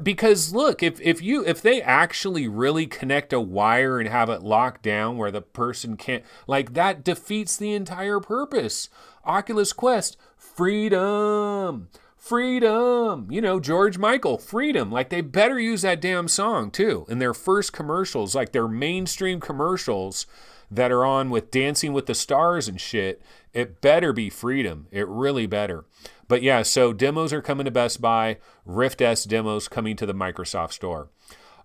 because look, if they actually really connect a wire and have it locked down where the person can't, like that defeats the entire purpose. Oculus Quest, freedom. Freedom, George Michael, freedom. Like they better use that damn song too in their first commercials, like their mainstream commercials that are on with Dancing with the Stars and shit. It better be freedom. It really better. But yeah, so demos are coming to Best Buy. Rift S demos coming to the Microsoft Store.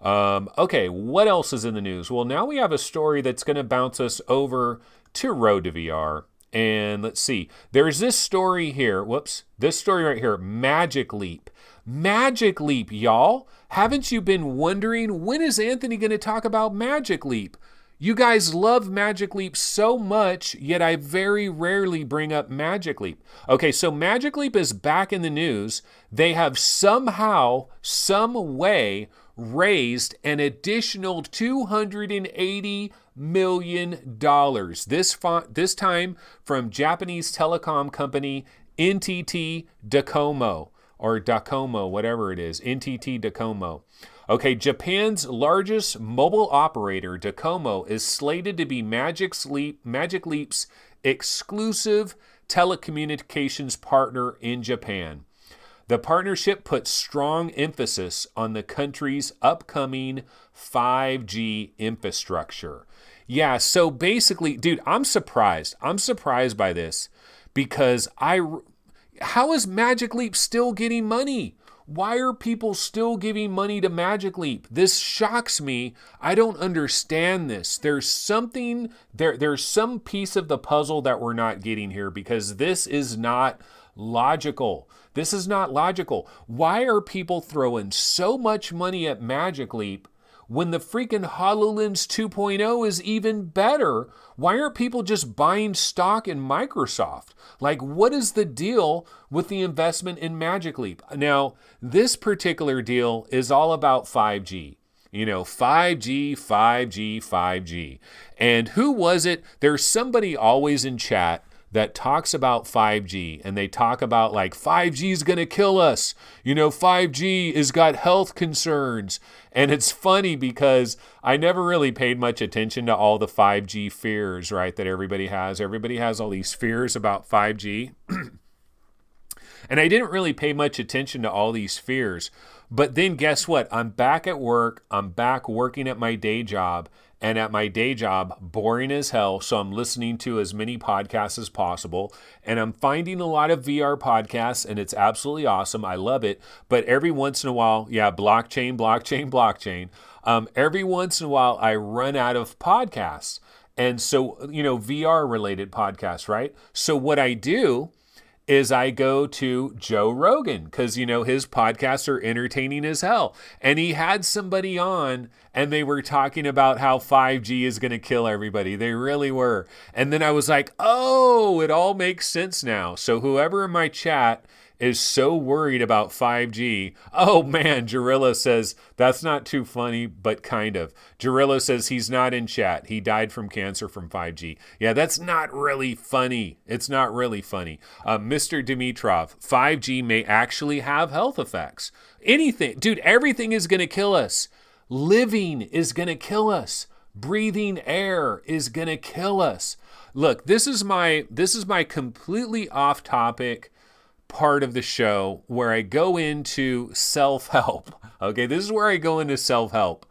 Okay, what else is in the news? Well, now we have a story that's going to bounce us over to Road to VR. And let's see, there's this story here. Whoops, this story right here, Magic Leap. Magic Leap, y'all. Haven't you been wondering, when is Anthony going to talk about Magic Leap? You guys love Magic Leap so much, yet I very rarely bring up Magic Leap. Okay, so Magic Leap is back in the news. They have somehow, some way, raised an additional $280 million. This time from Japanese telecom company NTT Docomo, or Docomo, whatever it is, NTT Docomo. Okay, Japan's largest mobile operator, Docomo, is slated to be Magic Leap's exclusive telecommunications partner in Japan. The partnership puts strong emphasis on the country's upcoming 5G infrastructure. Yeah, so basically, dude, I'm surprised. I'm surprised by this because how is Magic Leap still getting money? Why are people still giving money to Magic Leap? This shocks me. I don't understand this. There's something, there's some piece of the puzzle that we're not getting here because this is not logical. This is not logical. Why are people throwing so much money at Magic Leap when the freaking HoloLens 2.0 is even better? Why aren't people just buying stock in Microsoft? Like, what is the deal with the investment in Magic Leap? Now, this particular deal is all about 5G. 5G, 5G, 5G. And who was it? There's somebody always in chat that talks about 5G, and they talk about like 5G is going to kill us. 5G has got health concerns. And it's funny because I never really paid much attention to all the 5G fears, right, that everybody has. Everybody has all these fears about 5G. And I didn't really pay much attention to all these fears. But then guess what? I'm back at work. I'm back working at my day job. And at my day job, boring as hell. So I'm listening to as many podcasts as possible. And I'm finding a lot of VR podcasts, and it's absolutely awesome. I love it. But every once in a while, blockchain. Every once in a while, I run out of podcasts. And so, VR related podcasts, right? So what I do is I go to Joe Rogan because, his podcasts are entertaining as hell. And he had somebody on and they were talking about how 5G is going to kill everybody. They really were. And then I was like, oh, it all makes sense now. So whoever in my chat is so worried about 5G. Oh man, Jarilla says, that's not too funny, but kind of. Jarilla says he's not in chat. He died from cancer from 5G. Yeah, that's not really funny. It's not really funny. Mr. Dimitrov, 5G may actually have health effects. Anything, dude, everything is going to kill us. Living is going to kill us. Breathing air is going to kill us. Look, this is my completely off topic part of the show where I go into self-help. Okay, this is where I go into self-help.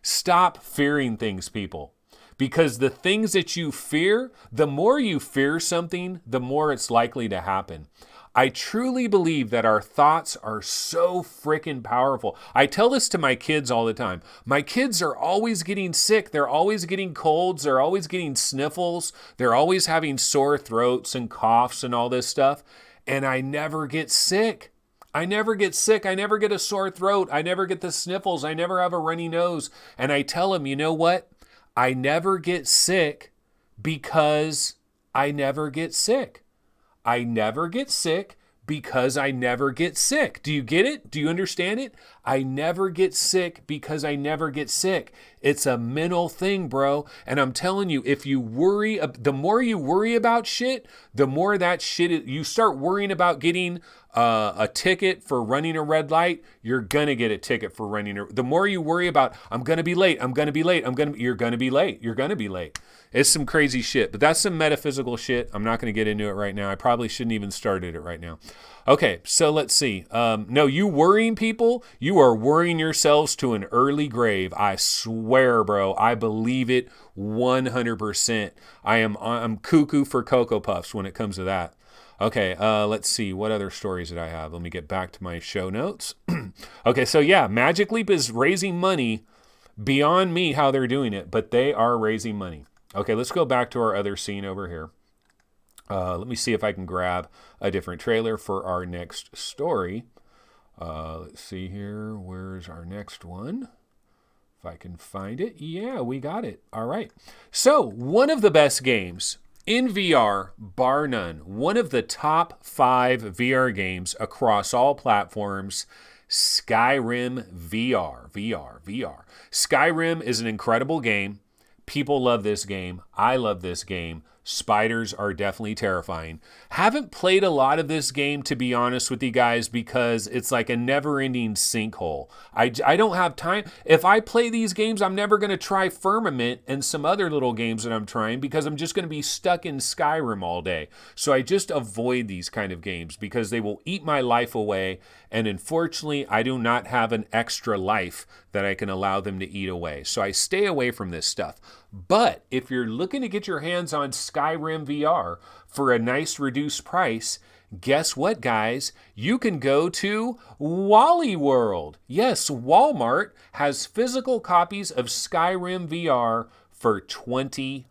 Stop fearing things, people. Because the things that you fear, the more you fear something, the more it's likely to happen. I truly believe that our thoughts are so freaking powerful. I tell this to my kids all the time. My kids are always getting sick. They're always getting colds. They're always getting sniffles. They're always having sore throats and coughs and all this stuff. And I never get sick. I never get sick. I never get a sore throat. I never get the sniffles. I never have a runny nose. And I tell them, you know what? I never get sick because I never get sick. I never get sick because I never get sick. Do you get it? Do you understand it? I never get sick because I never get sick. It's a mental thing, bro. And I'm telling you, if you worry, the more you worry about shit, the more that shit, you start worrying about getting a ticket for running a red light, you're going to get a ticket for the more you worry about, I'm going to be late, you're going to be late. You're going to be late. It's some crazy shit, but that's some metaphysical shit. I'm not going to get into it right now. I probably shouldn't even started it right now. Okay, so let's see. No, you worrying people, you are worrying yourselves to an early grave. I swear, bro. I believe it 100%. I'm cuckoo for Cocoa Puffs when it comes to that. Okay, let's see. What other stories did I have? Let me get back to my show notes. Okay, so yeah, Magic Leap is raising money beyond me how they're doing it, but they are raising money. Okay, let's go back to our other scene over here. Let me see if I can grab a different trailer for our next story. Let's see here. Where's our next one? If I can find it. Yeah, we got it. All right. So one of the best games in VR, bar none, one of the top 5 VR games across all platforms, Skyrim VR. Skyrim is an incredible game. People love this game. I love this game. Spiders are definitely terrifying. Haven't played a lot of this game, to be honest with you guys, because it's like a never-ending sinkhole. I don't have time. If I play these games, I'm never going to try Firmament and some other little games that I'm trying because I'm just going to be stuck in Skyrim all day. So I just avoid these kind of games because they will eat my life away. And unfortunately, I do not have an extra life that I can allow them to eat away. So I stay away from this stuff. But if you're looking to get your hands on Skyrim VR for a nice reduced price, guess what, guys? You can go to Wally World. Yes, Walmart has physical copies of Skyrim VR for $20.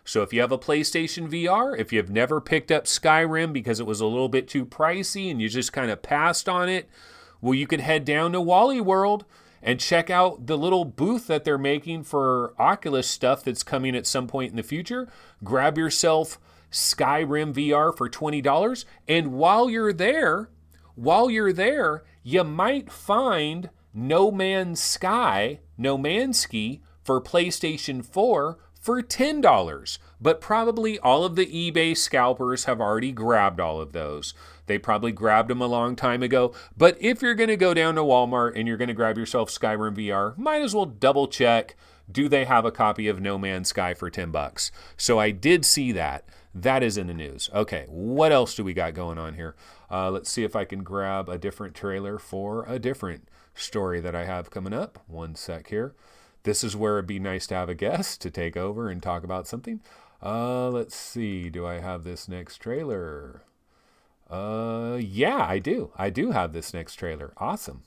So if you have a PlayStation VR, if you've never picked up Skyrim because it was a little bit too pricey and you just kind of passed on it, well, you can head down to Wally World and check out the little booth that they're making for Oculus stuff that's coming at some point in the future. Grab yourself Skyrim VR for $20. And while you're there, you might find No Man's Sky for PlayStation 4 for $10. But probably all of the eBay scalpers have already grabbed all of those. They probably grabbed them a long time ago. But if you're going to go down to Walmart and you're going to grab yourself Skyrim VR, might as well double check, do they have a copy of No Man's Sky for $10? So I did see that. That is in the news. Okay, what else do we got going on here? Let's see if I can grab a different trailer for a different story that I have coming up. One sec here. This is where it'd be nice to have a guest to take over and talk about something. Let's see. Do I have this next trailer? Yeah, I do. I do have this next trailer. Awesome.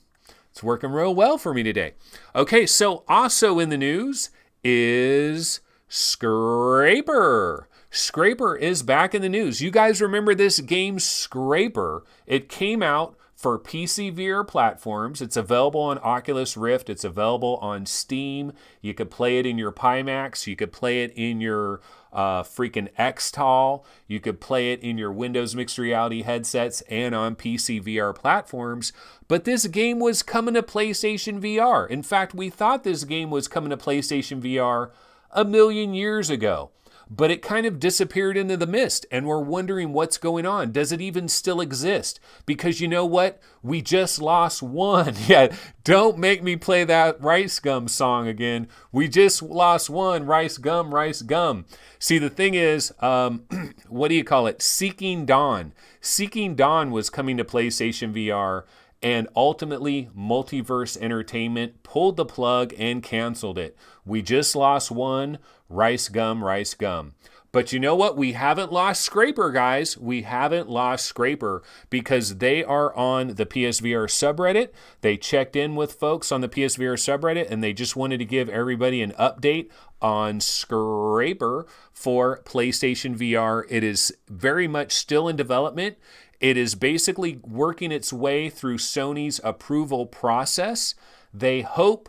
It's working real well for me today. Okay, so also in the news is Scraper. Scraper is back in the news. You guys remember this game Scraper? It came out for PC VR platforms. It's available on Oculus Rift. It's available on Steam. You could play it in your Pimax. You could play it in your freaking X-Tall. You could play it in your Windows Mixed Reality headsets and on PC VR platforms. But this game was coming to PlayStation VR. In fact, we thought this game was coming to PlayStation VR a million years ago. But it kind of disappeared into the mist, and we're wondering what's going on. Does it even still exist? Because you know what? We just lost one. Yeah, don't make me play that Rice Gum song again. We just lost one. Rice Gum, Rice Gum. See, the thing is, what do you call it? Seeking Dawn. Seeking Dawn was coming to PlayStation VR, and ultimately Multiverse Entertainment pulled the plug and canceled it. We just lost one. Rice Gum, Rice Gum. But you know what? We haven't lost Scraper, guys. We haven't lost Scraper because they are on the PSVR subreddit. They checked in with folks on the PSVR subreddit and they just wanted to give everybody an update on Scraper for PlayStation VR. It is very much still in development. It is basically working its way through Sony's approval process. They hope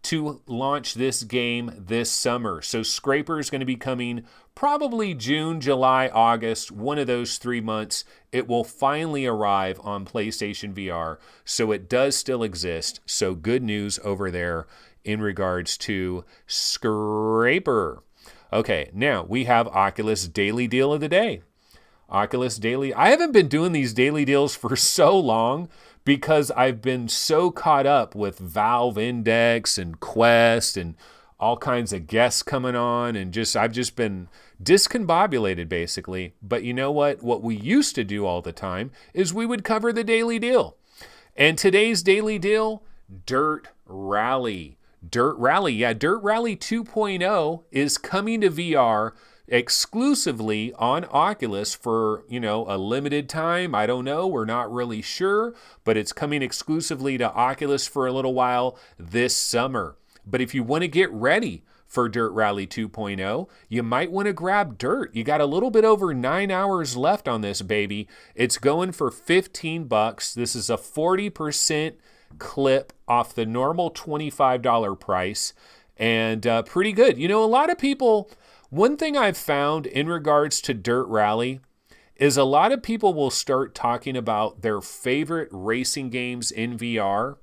to launch this game this summer. So Scraper is going to be coming probably June, July, August, one of those 3 months. It will finally arrive on PlayStation VR. So it does still exist. So good news over there in regards to Scraper. Okay, now we have Oculus Daily Deal of the Day. Oculus Daily. I haven't been doing these daily deals for so long because I've been so caught up with Valve Index and Quest and all kinds of guests coming on, and I've just been discombobulated basically. But you know what? What we used to do all the time is we would cover the daily deal. And today's daily deal, Dirt Rally. Dirt Rally 2.0 is coming to VR exclusively on Oculus for, a limited time. I don't know. We're not really sure, but it's coming exclusively to Oculus for a little while this summer. But if you want to get ready for Dirt Rally 2.0, you might want to grab Dirt. You got a little bit over 9 hours left on this baby. It's going for $15. This is a 40% clip off the normal $25 price, and pretty good. A lot of people, one thing I've found in regards to Dirt Rally is a lot of people will start talking about their favorite racing games in VR.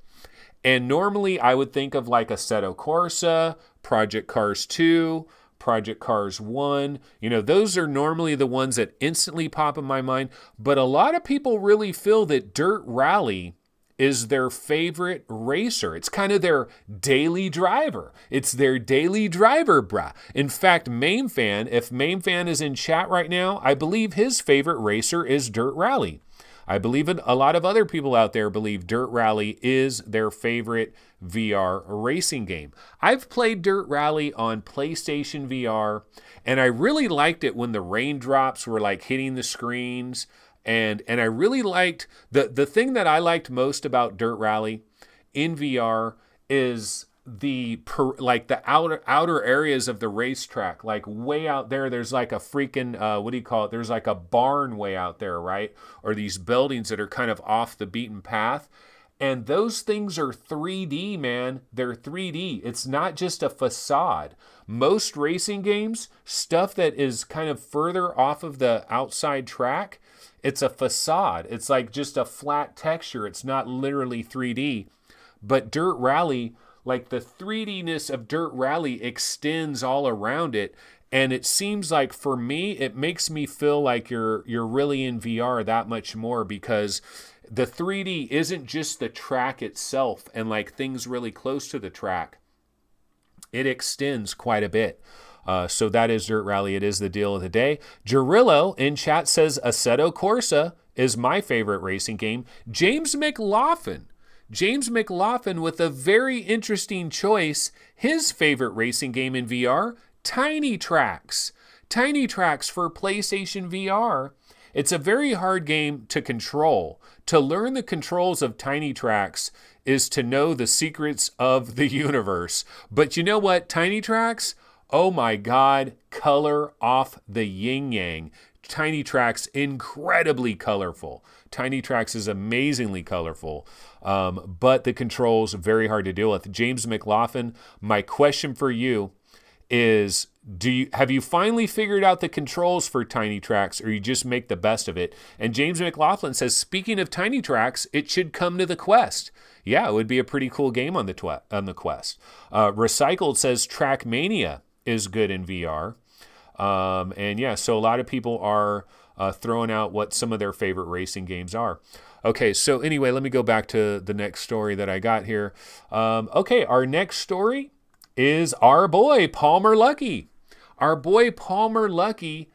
And normally I would think of like Assetto Corsa, Project Cars 2, Project Cars 1. Those are normally the ones that instantly pop in my mind. But a lot of people really feel that Dirt Rally is their favorite racer. It's kind of their daily driver. It's their daily driver, brah. In fact, MameFan, if MameFan is in chat right now, I believe his favorite racer is Dirt Rally. I believe a lot of other people out there believe Dirt Rally is their favorite VR racing game. I've played Dirt Rally on PlayStation VR, and I really liked it when the raindrops were like hitting the screens. And I really liked, the thing that I liked most about Dirt Rally in VR is the outer areas of the racetrack, like way out there. There's like a freaking, there's like a barn way out there, right? Or these buildings that are kind of off the beaten path. And those things are 3D, man. They're 3D. It's not just a facade. Most racing games, stuff that is kind of further off of the outside track, it's a facade. It's like just a flat texture. It's not literally 3D. But Dirt Rally, like the 3D-ness of Dirt Rally extends all around it. And it seems like for me, it makes me feel like you're really in VR that much more, because the 3D isn't just the track itself and like things really close to the track. It extends quite a bit. So that is Dirt Rally. It is the deal of the day. Gerillo in chat says Assetto Corsa is my favorite racing game. James McLaughlin with a very interesting choice. His favorite racing game in VR, Tiny Tracks. Tiny Tracks for PlayStation VR. It's a very hard game to control. To learn the controls of Tiny Tracks is to know the secrets of the universe. But you know what? Tiny Tracks, oh my God, color off the yin-yang. Tiny Tracks, incredibly colorful. Tiny Tracks is amazingly colorful, but the controls very hard to deal with. James McLaughlin, my question for you is, have you finally figured out the controls for Tiny Tracks, or you just make the best of it? And James McLaughlin says, speaking of Tiny Tracks, it should come to the Quest. Yeah, it would be a pretty cool game on the Quest. Recycled says Trackmania is good in VR. And yeah, so a lot of people are throwing out what some of their favorite racing games are. Okay, so anyway, let me go back to the next story that I got here. Okay, our next story is our boy Palmer Luckey. Our boy Palmer Luckey,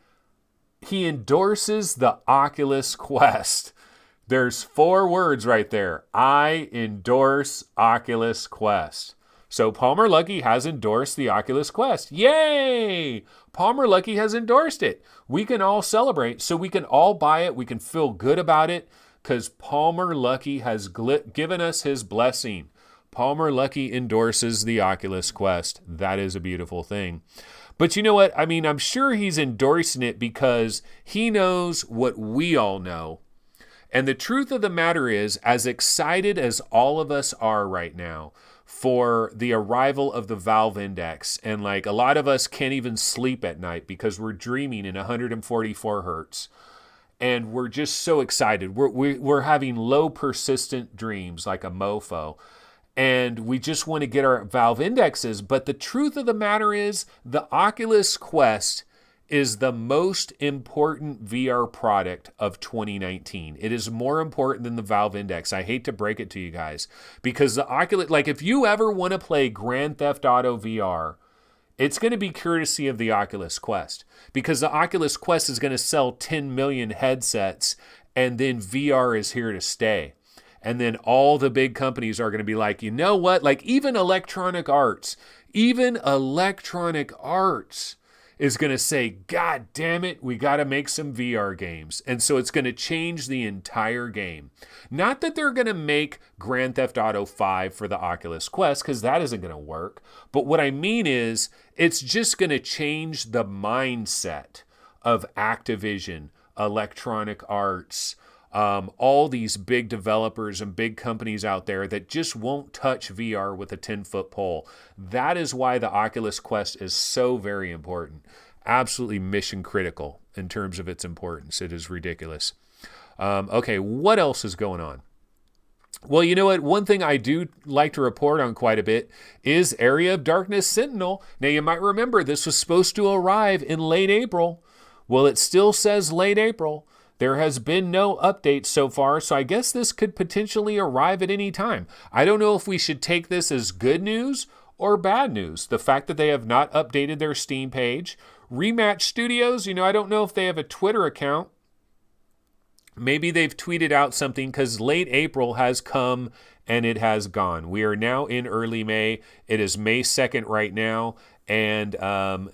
he endorses the Oculus Quest. There's 4 words right there. I endorse Oculus Quest. So Palmer Luckey has endorsed the Oculus Quest. Yay! Palmer Luckey has endorsed it. We can all celebrate, so we can all buy it. We can feel good about it because Palmer Luckey has given us his blessing. Palmer Luckey endorses the Oculus Quest. That is a beautiful thing. But you know what? I mean, I'm sure he's endorsing it because he knows what we all know. And the truth of the matter is, as excited as all of us are right now for the arrival of the Valve Index. And like a lot of us can't even sleep at night because we're dreaming in 144 hertz. And we're just so excited. We're having low persistent dreams like a mofo. And we just want to get our Valve Indexes. But the truth of the matter is the Oculus Quest is the most important VR product of 2019. It is more important than the Valve Index. I hate to break it to you guys because the Oculus, like if you ever want to play Grand Theft Auto VR, it's going to be courtesy of the Oculus Quest because the Oculus Quest is going to sell 10 million headsets and then VR is here to stay. And then all the big companies are going to be like, you know what? Like even Electronic Arts is going to say, God damn it, we got to make some VR games. And so it's going to change the entire game. Not that they're going to make Grand Theft Auto 5 for the Oculus Quest, because that isn't going to work. But what I mean is, it's just going to change the mindset of Activision, Electronic Arts, all these big developers and big companies out there that just won't touch VR with a 10-foot pole. That is why the Oculus Quest is so very important. Absolutely mission critical in terms of its importance. It is ridiculous. Okay, what else is going on? Well, you know what? One thing I do like to report on quite a bit is Area of Darkness Sentinel. Now, you might remember this was supposed to arrive in late April. Well, it still says late April. There has been no update so far, so I guess this could potentially arrive at any time. I don't know if we should take this as good news or bad news. The fact that they have not updated their Steam page. Rematch Studios, I don't know if they have a Twitter account. Maybe they've tweeted out something because late April has come and it has gone. We are now in early May. It is May 2nd right now. And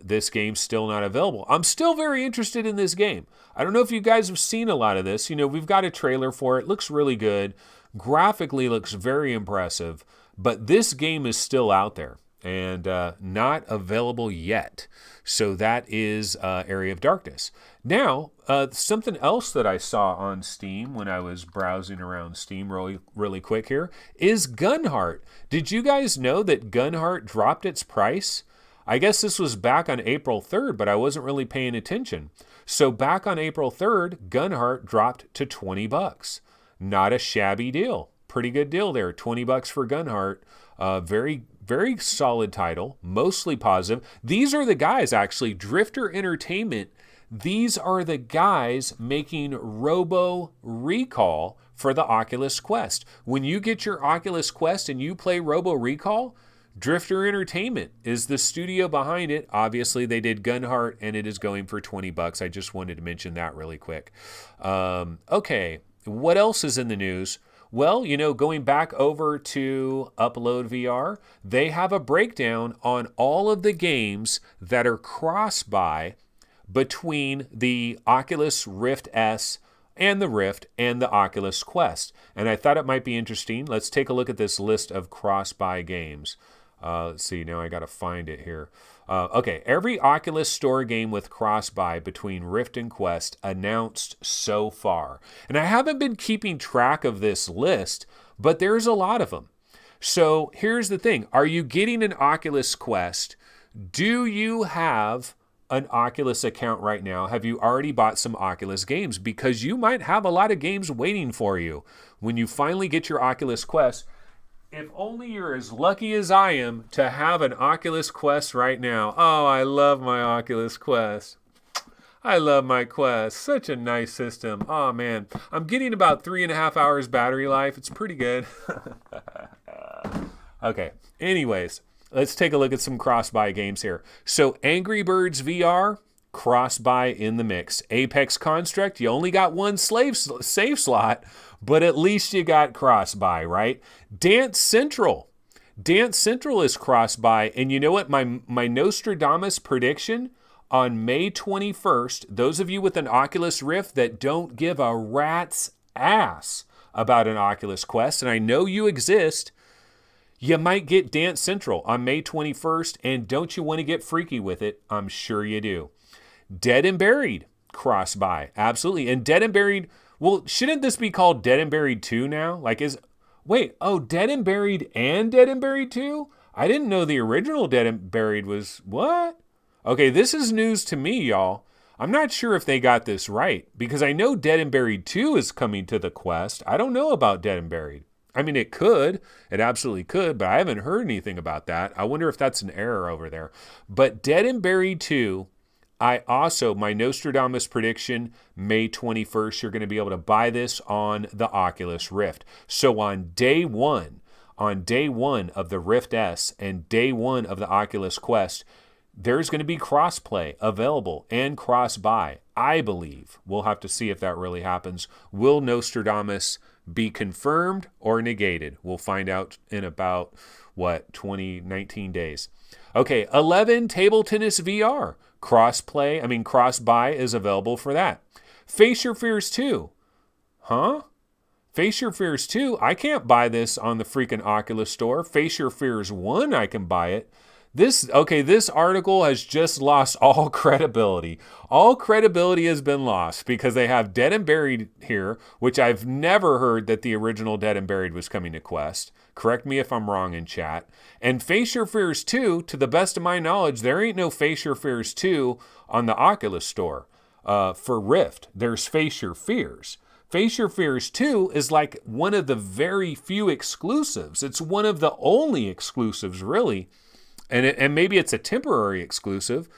this game's still not available. I'm still very interested in this game. I don't know if you guys have seen a lot of this. We've got a trailer for it. Looks really good. Graphically looks very impressive. But this game is still out there and not available yet. So that is Area of Darkness. Now, something else that I saw on Steam when I was browsing around Steam really quick here is Gunheart. Did you guys know that Gunheart dropped its price? I guess this was back on April 3rd, but I wasn't really paying attention. So back on April 3rd, Gunheart dropped to $20. Not a shabby deal. Pretty good deal there. $20 for Gunheart. Very, very solid title. Mostly positive. These are the guys, actually. Drifter Entertainment. These are the guys making Robo Recall for the Oculus Quest. When you get your Oculus Quest and you play Robo Recall, Drifter Entertainment is the studio behind it. Obviously, they did Gunheart, and it is going for $20. I just wanted to mention that really quick. Okay, what else is in the news? Well, going back over to Upload VR, they have a breakdown on all of the games that are cross-buy between the Oculus Rift S and the Rift and the Oculus Quest. And I thought it might be interesting. Let's take a look at this list of cross-buy games. Let's see, now I got to find it here. Okay, every Oculus Store game with cross-buy between Rift and Quest announced so far. And I haven't been keeping track of this list, but there's a lot of them. So here's the thing. Are you getting an Oculus Quest? Do you have an Oculus account right now? Have you already bought some Oculus games? Because you might have a lot of games waiting for you when you finally get your Oculus Quest. If only you're as lucky as I am to have an Oculus Quest right now. Oh, I love my Oculus Quest. I love my Quest. Such a nice system. Oh, man. I'm getting about 3.5 hours battery life. It's pretty good. Okay. Anyways, let's take a look at some cross-buy games here. So Angry Birds VR, cross-buy in the mix. Apex Construct, you only got one save slot, but at least you got cross-buy, right? Dance Central. Dance Central is cross-buy, and you know what? My Nostradamus prediction on May 21st, those of you with an Oculus Rift that don't give a rat's ass about an Oculus Quest, and I know you exist, you might get Dance Central on May 21st, and don't you want to get freaky with it? I'm sure you do. Dead and Buried, cross-buy, absolutely. And Dead and Buried, well, shouldn't this be called Dead and Buried 2 now? Wait, oh, Dead and Buried and Dead and Buried 2? I didn't know the original Dead and Buried was what? Okay, this is news to me, y'all. I'm not sure if they got this right because I know Dead and Buried 2 is coming to the Quest. I don't know about Dead and Buried. I mean, it could. It absolutely could, but I haven't heard anything about that. I wonder if that's an error over there. But Dead and Buried 2, my Nostradamus prediction, May 21st, you're going to be able to buy this on the Oculus Rift. So on day one of the Rift S and day one of the Oculus Quest, there's going to be crossplay available and cross-buy. I believe. We'll have to see if that really happens. Will Nostradamus be confirmed or negated? We'll find out in about, 19 days. Okay, 11 Table Tennis VR. Cross-buy is available for that. Face Your Fears 2. Huh? Face Your Fears 2? I can't buy this on the freaking Oculus store. Face Your Fears 1, I can buy it. This article has just lost all credibility. All credibility has been lost because they have Dead and Buried here, which I've never heard that the original Dead and Buried was coming to Quest. Correct me if I'm wrong in chat. And Face Your Fears 2, to the best of my knowledge, there ain't no Face Your Fears 2 on the Oculus store. For Rift, there's Face Your Fears. Face Your Fears 2 is like one of the very few exclusives. It's one of the only exclusives, really. And maybe it's a temporary exclusive.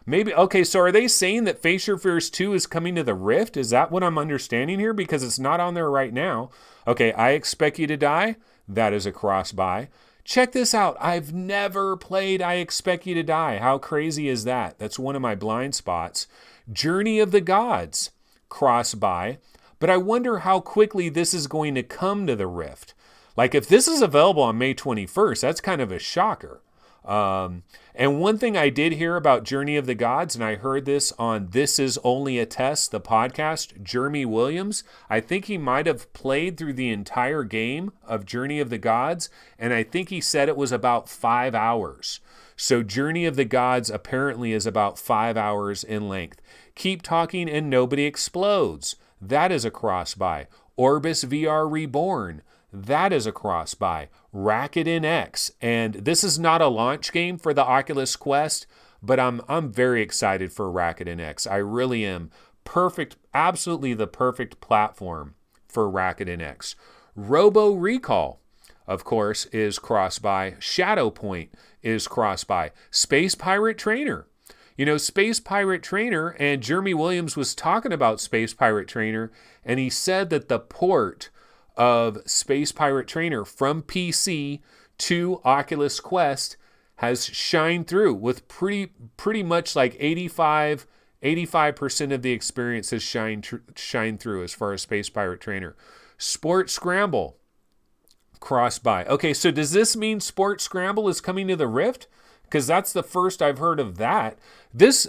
So are they saying that Face Your Fears 2 is coming to the Rift? Is that what I'm understanding here? Because it's not on there right now. Okay, I Expect You to Die. That is a cross-buy. Check this out. I've never played I Expect You to Die. How crazy is that? That's one of my blind spots. Journey of the Gods. Cross-buy. But I wonder how quickly this is going to come to the Rift. Like if this is available on May 21st, that's kind of a shocker. And one thing I did hear about Journey of the Gods, and I heard this on This Is Only a Test, the podcast, Jeremy Williams, I think he might have played through the entire game of Journey of the Gods, and I think he said it was about 5 hours. So Journey of the Gods apparently is about 5 hours in length. Keep Talking and Nobody Explodes. That is a cross-buy. Orbis VR Reborn. That is a cross-buy. Racket NX. And this is not a launch game for the Oculus Quest, but I'm very excited for Racket NX. I really am. Perfect, absolutely the perfect platform for Racket NX. Robo Recall, of course, is cross-buy. Shadow Point is cross-buy. Space Pirate Trainer. You know, Space Pirate Trainer, and Jeremy Williams was talking about Space Pirate Trainer, and he said that the port of Space Pirate Trainer from PC to Oculus Quest has shined through with pretty much like 85% of the experience has shined through as far as Space Pirate Trainer. Sport Scramble, cross-buy. Okay, so does this mean Sport Scramble is coming to the Rift? Because that's the first I've heard of that.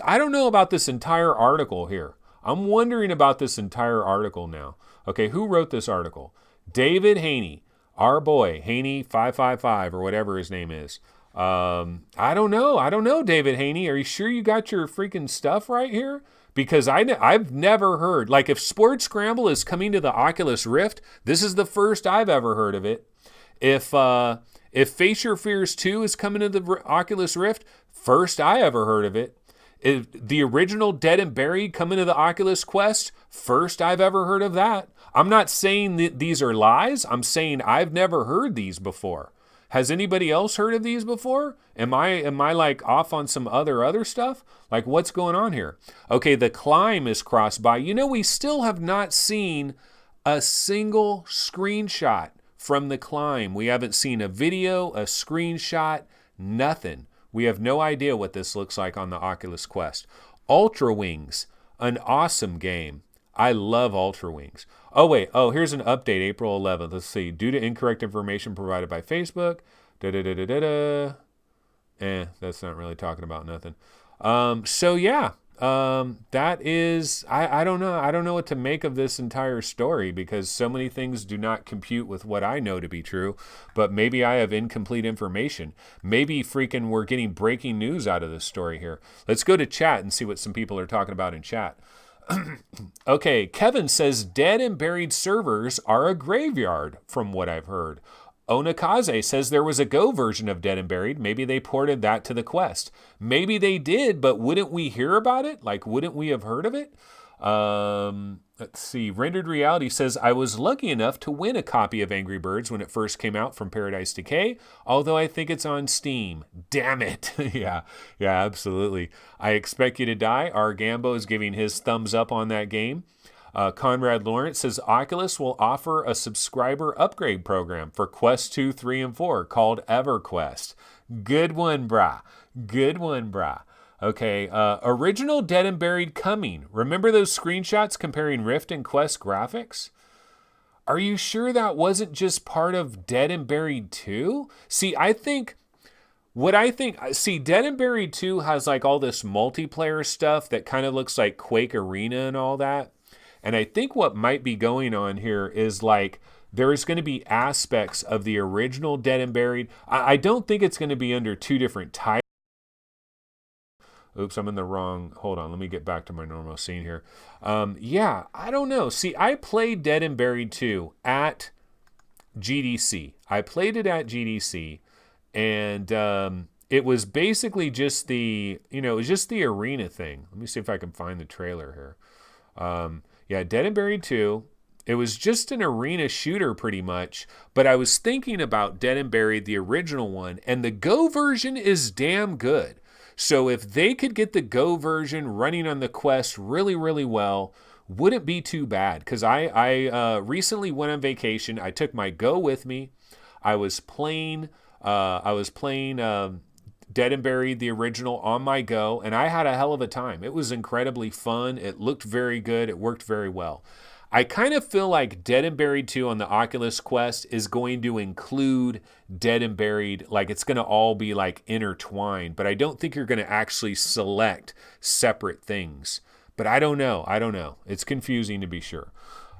I don't know about this entire article here. I'm wondering about this entire article now. Okay, who wrote this article? David Haney, our boy, Haney555 or whatever his name is. I don't know, David Haney. Are you sure you got your freaking stuff right here? Because I've never heard, like if Sport Scramble is coming to the Oculus Rift, this is the first I've ever heard of it. If Face Your Fears 2 is coming to the Oculus Rift, first I ever heard of it. If the original Dead and Buried coming to the Oculus Quest, first I've ever heard of that. I'm not saying that these are lies. I'm saying I've never heard these before. Has anybody else heard of these before? Am I like off on some other stuff? Like what's going on here? Okay, The Climb is cross-buy. You know, we still have not seen a single screenshot from The Climb. We haven't seen a video, a screenshot, nothing. We have no idea what this looks like on the Oculus Quest. Ultra Wings, an awesome game. I love Ultra Wings. Here's an update, April 11th. Let's see. Due to incorrect information provided by Facebook. That's not really talking about nothing. That is, I don't know. I don't know what to make of this entire story because so many things do not compute with what I know to be true, but maybe I have incomplete information. Maybe freaking we're getting breaking news out of this story here. Let's go to chat and see what some people are talking about in chat. Okay, Kevin says dead and buried servers are a graveyard, from what I've heard. Onakaze says there was a Go version of Dead and Buried. Maybe they ported that to the Quest. Maybe they did, but wouldn't we hear about it? Like, wouldn't we have heard of it? Let's see. Rendered Reality says, I was lucky enough to win a copy of Angry Birds when it first came out from Paradise Decay, although I think it's on Steam. Damn it. Yeah, absolutely. I Expect You to Die. Our Gambo is giving his thumbs up on that game. Conrad Lawrence says Oculus will offer a subscriber upgrade program for Quest 2, 3, and 4 called EverQuest. Good one, brah. Okay, original Dead and Buried coming. Remember those screenshots comparing Rift and Quest graphics? Are you sure that wasn't just part of Dead and Buried 2? See, Dead and Buried 2 has like all this multiplayer stuff that kind of looks like Quake Arena and all that. And I think what might be going on here is like there's going to be aspects of the original Dead and Buried. I don't think it's going to be under two different titles. Oops, I'm in the wrong. Hold on, let me get back to my normal scene here. Yeah, I don't know. See, I played Dead and Buried 2 at GDC. And it was basically just the arena thing. Let me see if I can find the trailer here. Yeah, Dead and Buried 2. It was just an arena shooter pretty much, but I was thinking about Dead and Buried, the original one, and the Go version is damn good. So if they could get the Go version running on the Quest really, really well, wouldn't be too bad. Because I recently went on vacation. I took my Go with me. I was playing Dead and Buried, the original, on my Go, and I had a hell of a time. It was incredibly fun. It looked very good. It worked very well. I kind of feel like Dead and Buried 2 on the Oculus Quest is going to include Dead and Buried, like it's going to all be like intertwined, but I don't think you're going to actually select separate things. But I don't know. It's confusing to be sure.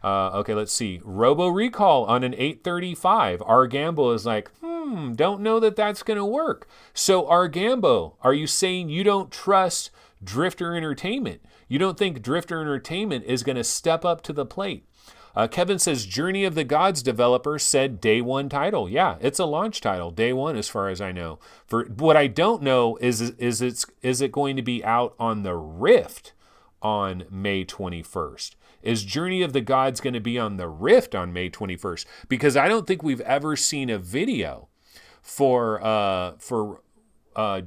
Okay, let's see. Robo Recall on an 835. Our Gambo is like, don't know that that's going to work. So Our Gambo, are you saying you don't trust Drifter Entertainment? You don't think Drifter Entertainment is going to step up to the plate? Kevin says Journey of the Gods developer said day one title. Yeah, it's a launch title, day one as far as I know. For what I don't know is it going to be out on the Rift on May 21st? Is Journey of the Gods going to be on the Rift on May 21st? Because I don't think we've ever seen a video for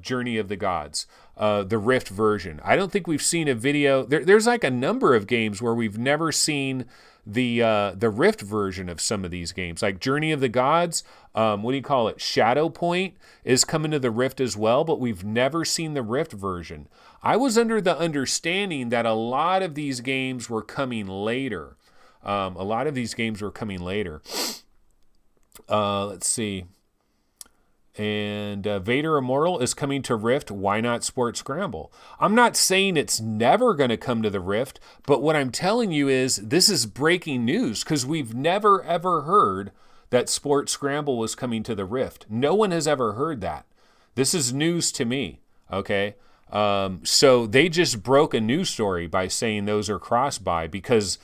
Journey of the Gods, the Rift version. I don't think we've seen a video. There's like a number of games where we've never seen the Rift version of some of these games. Like Journey of the Gods, Shadow Point is coming to the Rift as well, but we've never seen the Rift version. I was under the understanding that a lot of these games were coming later. Let's see. And Vader Immortal is coming to Rift. Why not Sport Scramble? I'm not saying it's never going to come to the Rift, but what I'm telling you is this is breaking news because we've never, ever heard that Sport Scramble was coming to the Rift. No one has ever heard that. This is news to me, okay? So they just broke a news story by saying those are cross-buy because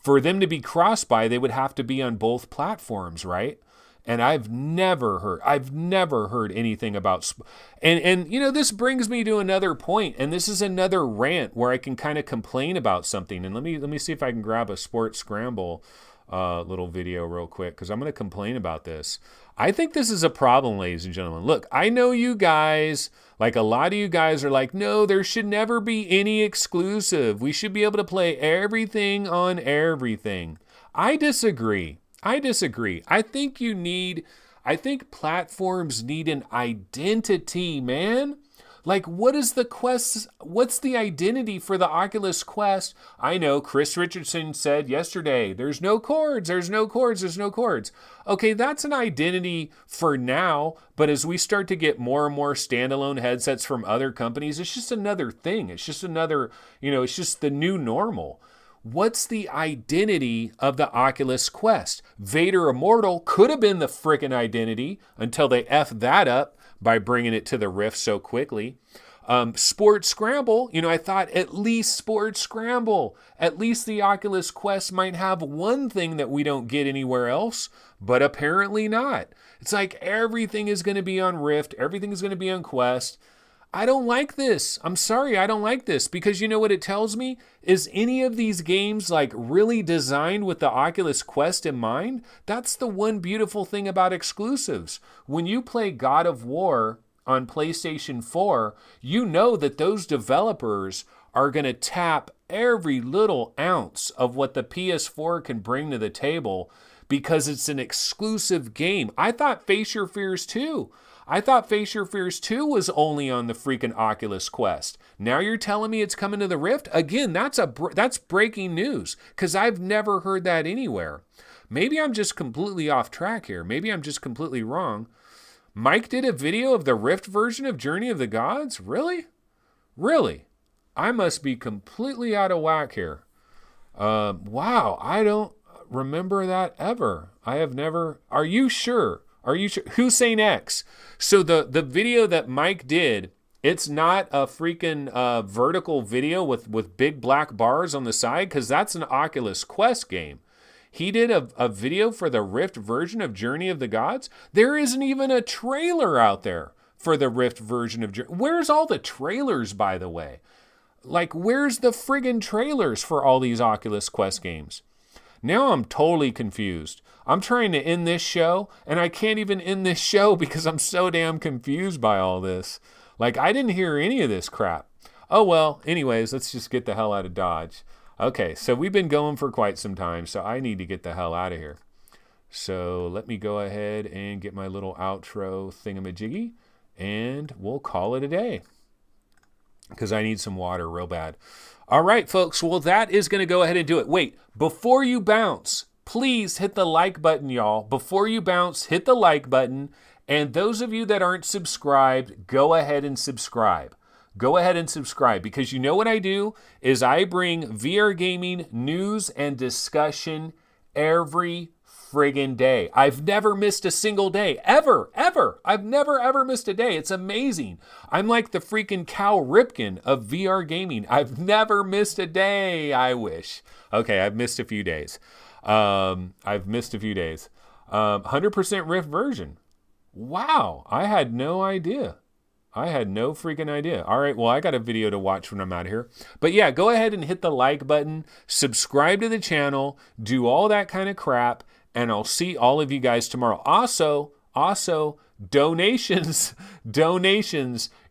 for them to be cross-buy, they would have to be on both platforms, right? And I've never heard anything about, and this brings me to another point, and this is another rant where I can kind of complain about something. And let me see if I can grab a Sports Scramble little video real quick, because I'm going to complain about this. I think this is a problem, ladies and gentlemen. Look, I know you guys, like a lot of you guys are like, no, there should never be any exclusive. We should be able to play everything on everything. I disagree. I think platforms need an identity, man. Like, what's the identity for the Oculus Quest? I know Chris Richardson said yesterday, there's no cords. Okay, that's an identity for now, but as we start to get more and more standalone headsets from other companies, it's just another thing. It's just another, it's just the new normal. What's the identity of the Oculus Quest? Vader Immortal could have been the frickin' identity until they effed that up by bringing it to the Rift so quickly. Sports Scramble, I thought at least Sports Scramble, at least the Oculus Quest might have one thing that we don't get anywhere else, but apparently not. It's like everything is going to be on Rift, everything is going to be on Quest. I don't like this. I'm sorry, I don't like this, because you know what it tells me? Is any of these games like really designed with the Oculus Quest in mind? That's the one beautiful thing about exclusives. When you play God of War on PlayStation 4, you know that those developers are going to tap every little ounce of what the PS4 can bring to the table because it's an exclusive game. I thought Face Your Fears 2. I thought Face Your Fears 2 was only on the freaking Oculus Quest. Now you're telling me it's coming to the Rift? Again, that's breaking news, because I've never heard that anywhere. Maybe I'm just completely off track here. Maybe I'm just completely wrong. Mike did a video of the Rift version of Journey of the Gods? Really? Really? I must be completely out of whack here. Wow, I don't remember that ever. I have never... Are you sure? Are you sure? Hussein X. So the video that Mike did, it's not a freaking vertical video with big black bars on the side, because that's an Oculus Quest game. He did a video for the Rift version of Journey of the Gods. There isn't even a trailer out there for the Rift version of Journey. Where's all the trailers, by the way? Like, where's the friggin' trailers for all these Oculus Quest games? Now I'm totally confused. I'm trying to end this show, and I can't even end this show because I'm so damn confused by all this. Like, I didn't hear any of this crap. Oh, well, anyways, let's just get the hell out of Dodge. Okay, so we've been going for quite some time, so I need to get the hell out of here. So let me go ahead and get my little outro thingamajiggy, and we'll call it a day, because I need some water real bad. All right, folks, well, that is going to go ahead and do it. Wait, before you bounce, please hit the like button, y'all. Before you bounce, hit the like button. And those of you that aren't subscribed, go ahead and subscribe. Go ahead and subscribe, because you know what I do is I bring VR gaming news and discussion every friggin' day. I've never missed a single day, ever. I've never missed a day. It's amazing. I'm like the freaking Cal Ripken of VR gaming. I've never missed a day, I wish. Okay, I've missed a few days. 100% Rift version. Wow, I had no idea. I had no freaking idea. All right, well, I got a video to watch when I'm out here. But yeah, go ahead and hit the like button, subscribe to the channel, do all that kind of crap, and I'll see all of you guys tomorrow. Also, donations,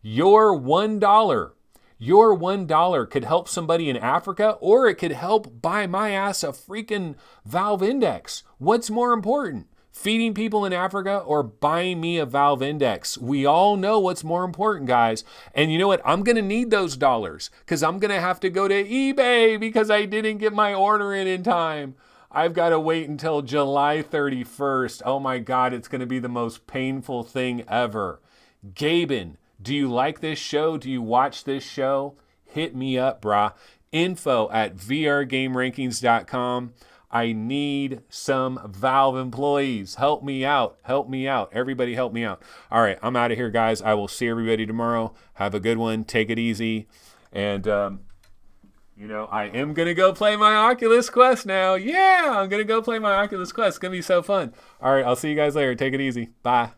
your $1 could help somebody in Africa, or it could help buy my ass a freaking Valve Index. What's more important? Feeding people in Africa or buying me a Valve Index? We all know what's more important, guys. And you know what? I'm going to need those dollars, because I'm going to have to go to eBay because I didn't get my order in time. I've got to wait until July 31st. Oh my God, it's going to be the most painful thing ever. Gaben, do you like this show? Do you watch this show? Hit me up, brah. info@vrgamerankings.com. I need some Valve employees. Help me out. Everybody help me out. All right, I'm out of here, guys. I will see everybody tomorrow. Have a good one. Take it easy. And, I am going to go play my Oculus Quest now. Yeah, I'm going to go play my Oculus Quest. It's going to be so fun. All right, I'll see you guys later. Take it easy. Bye.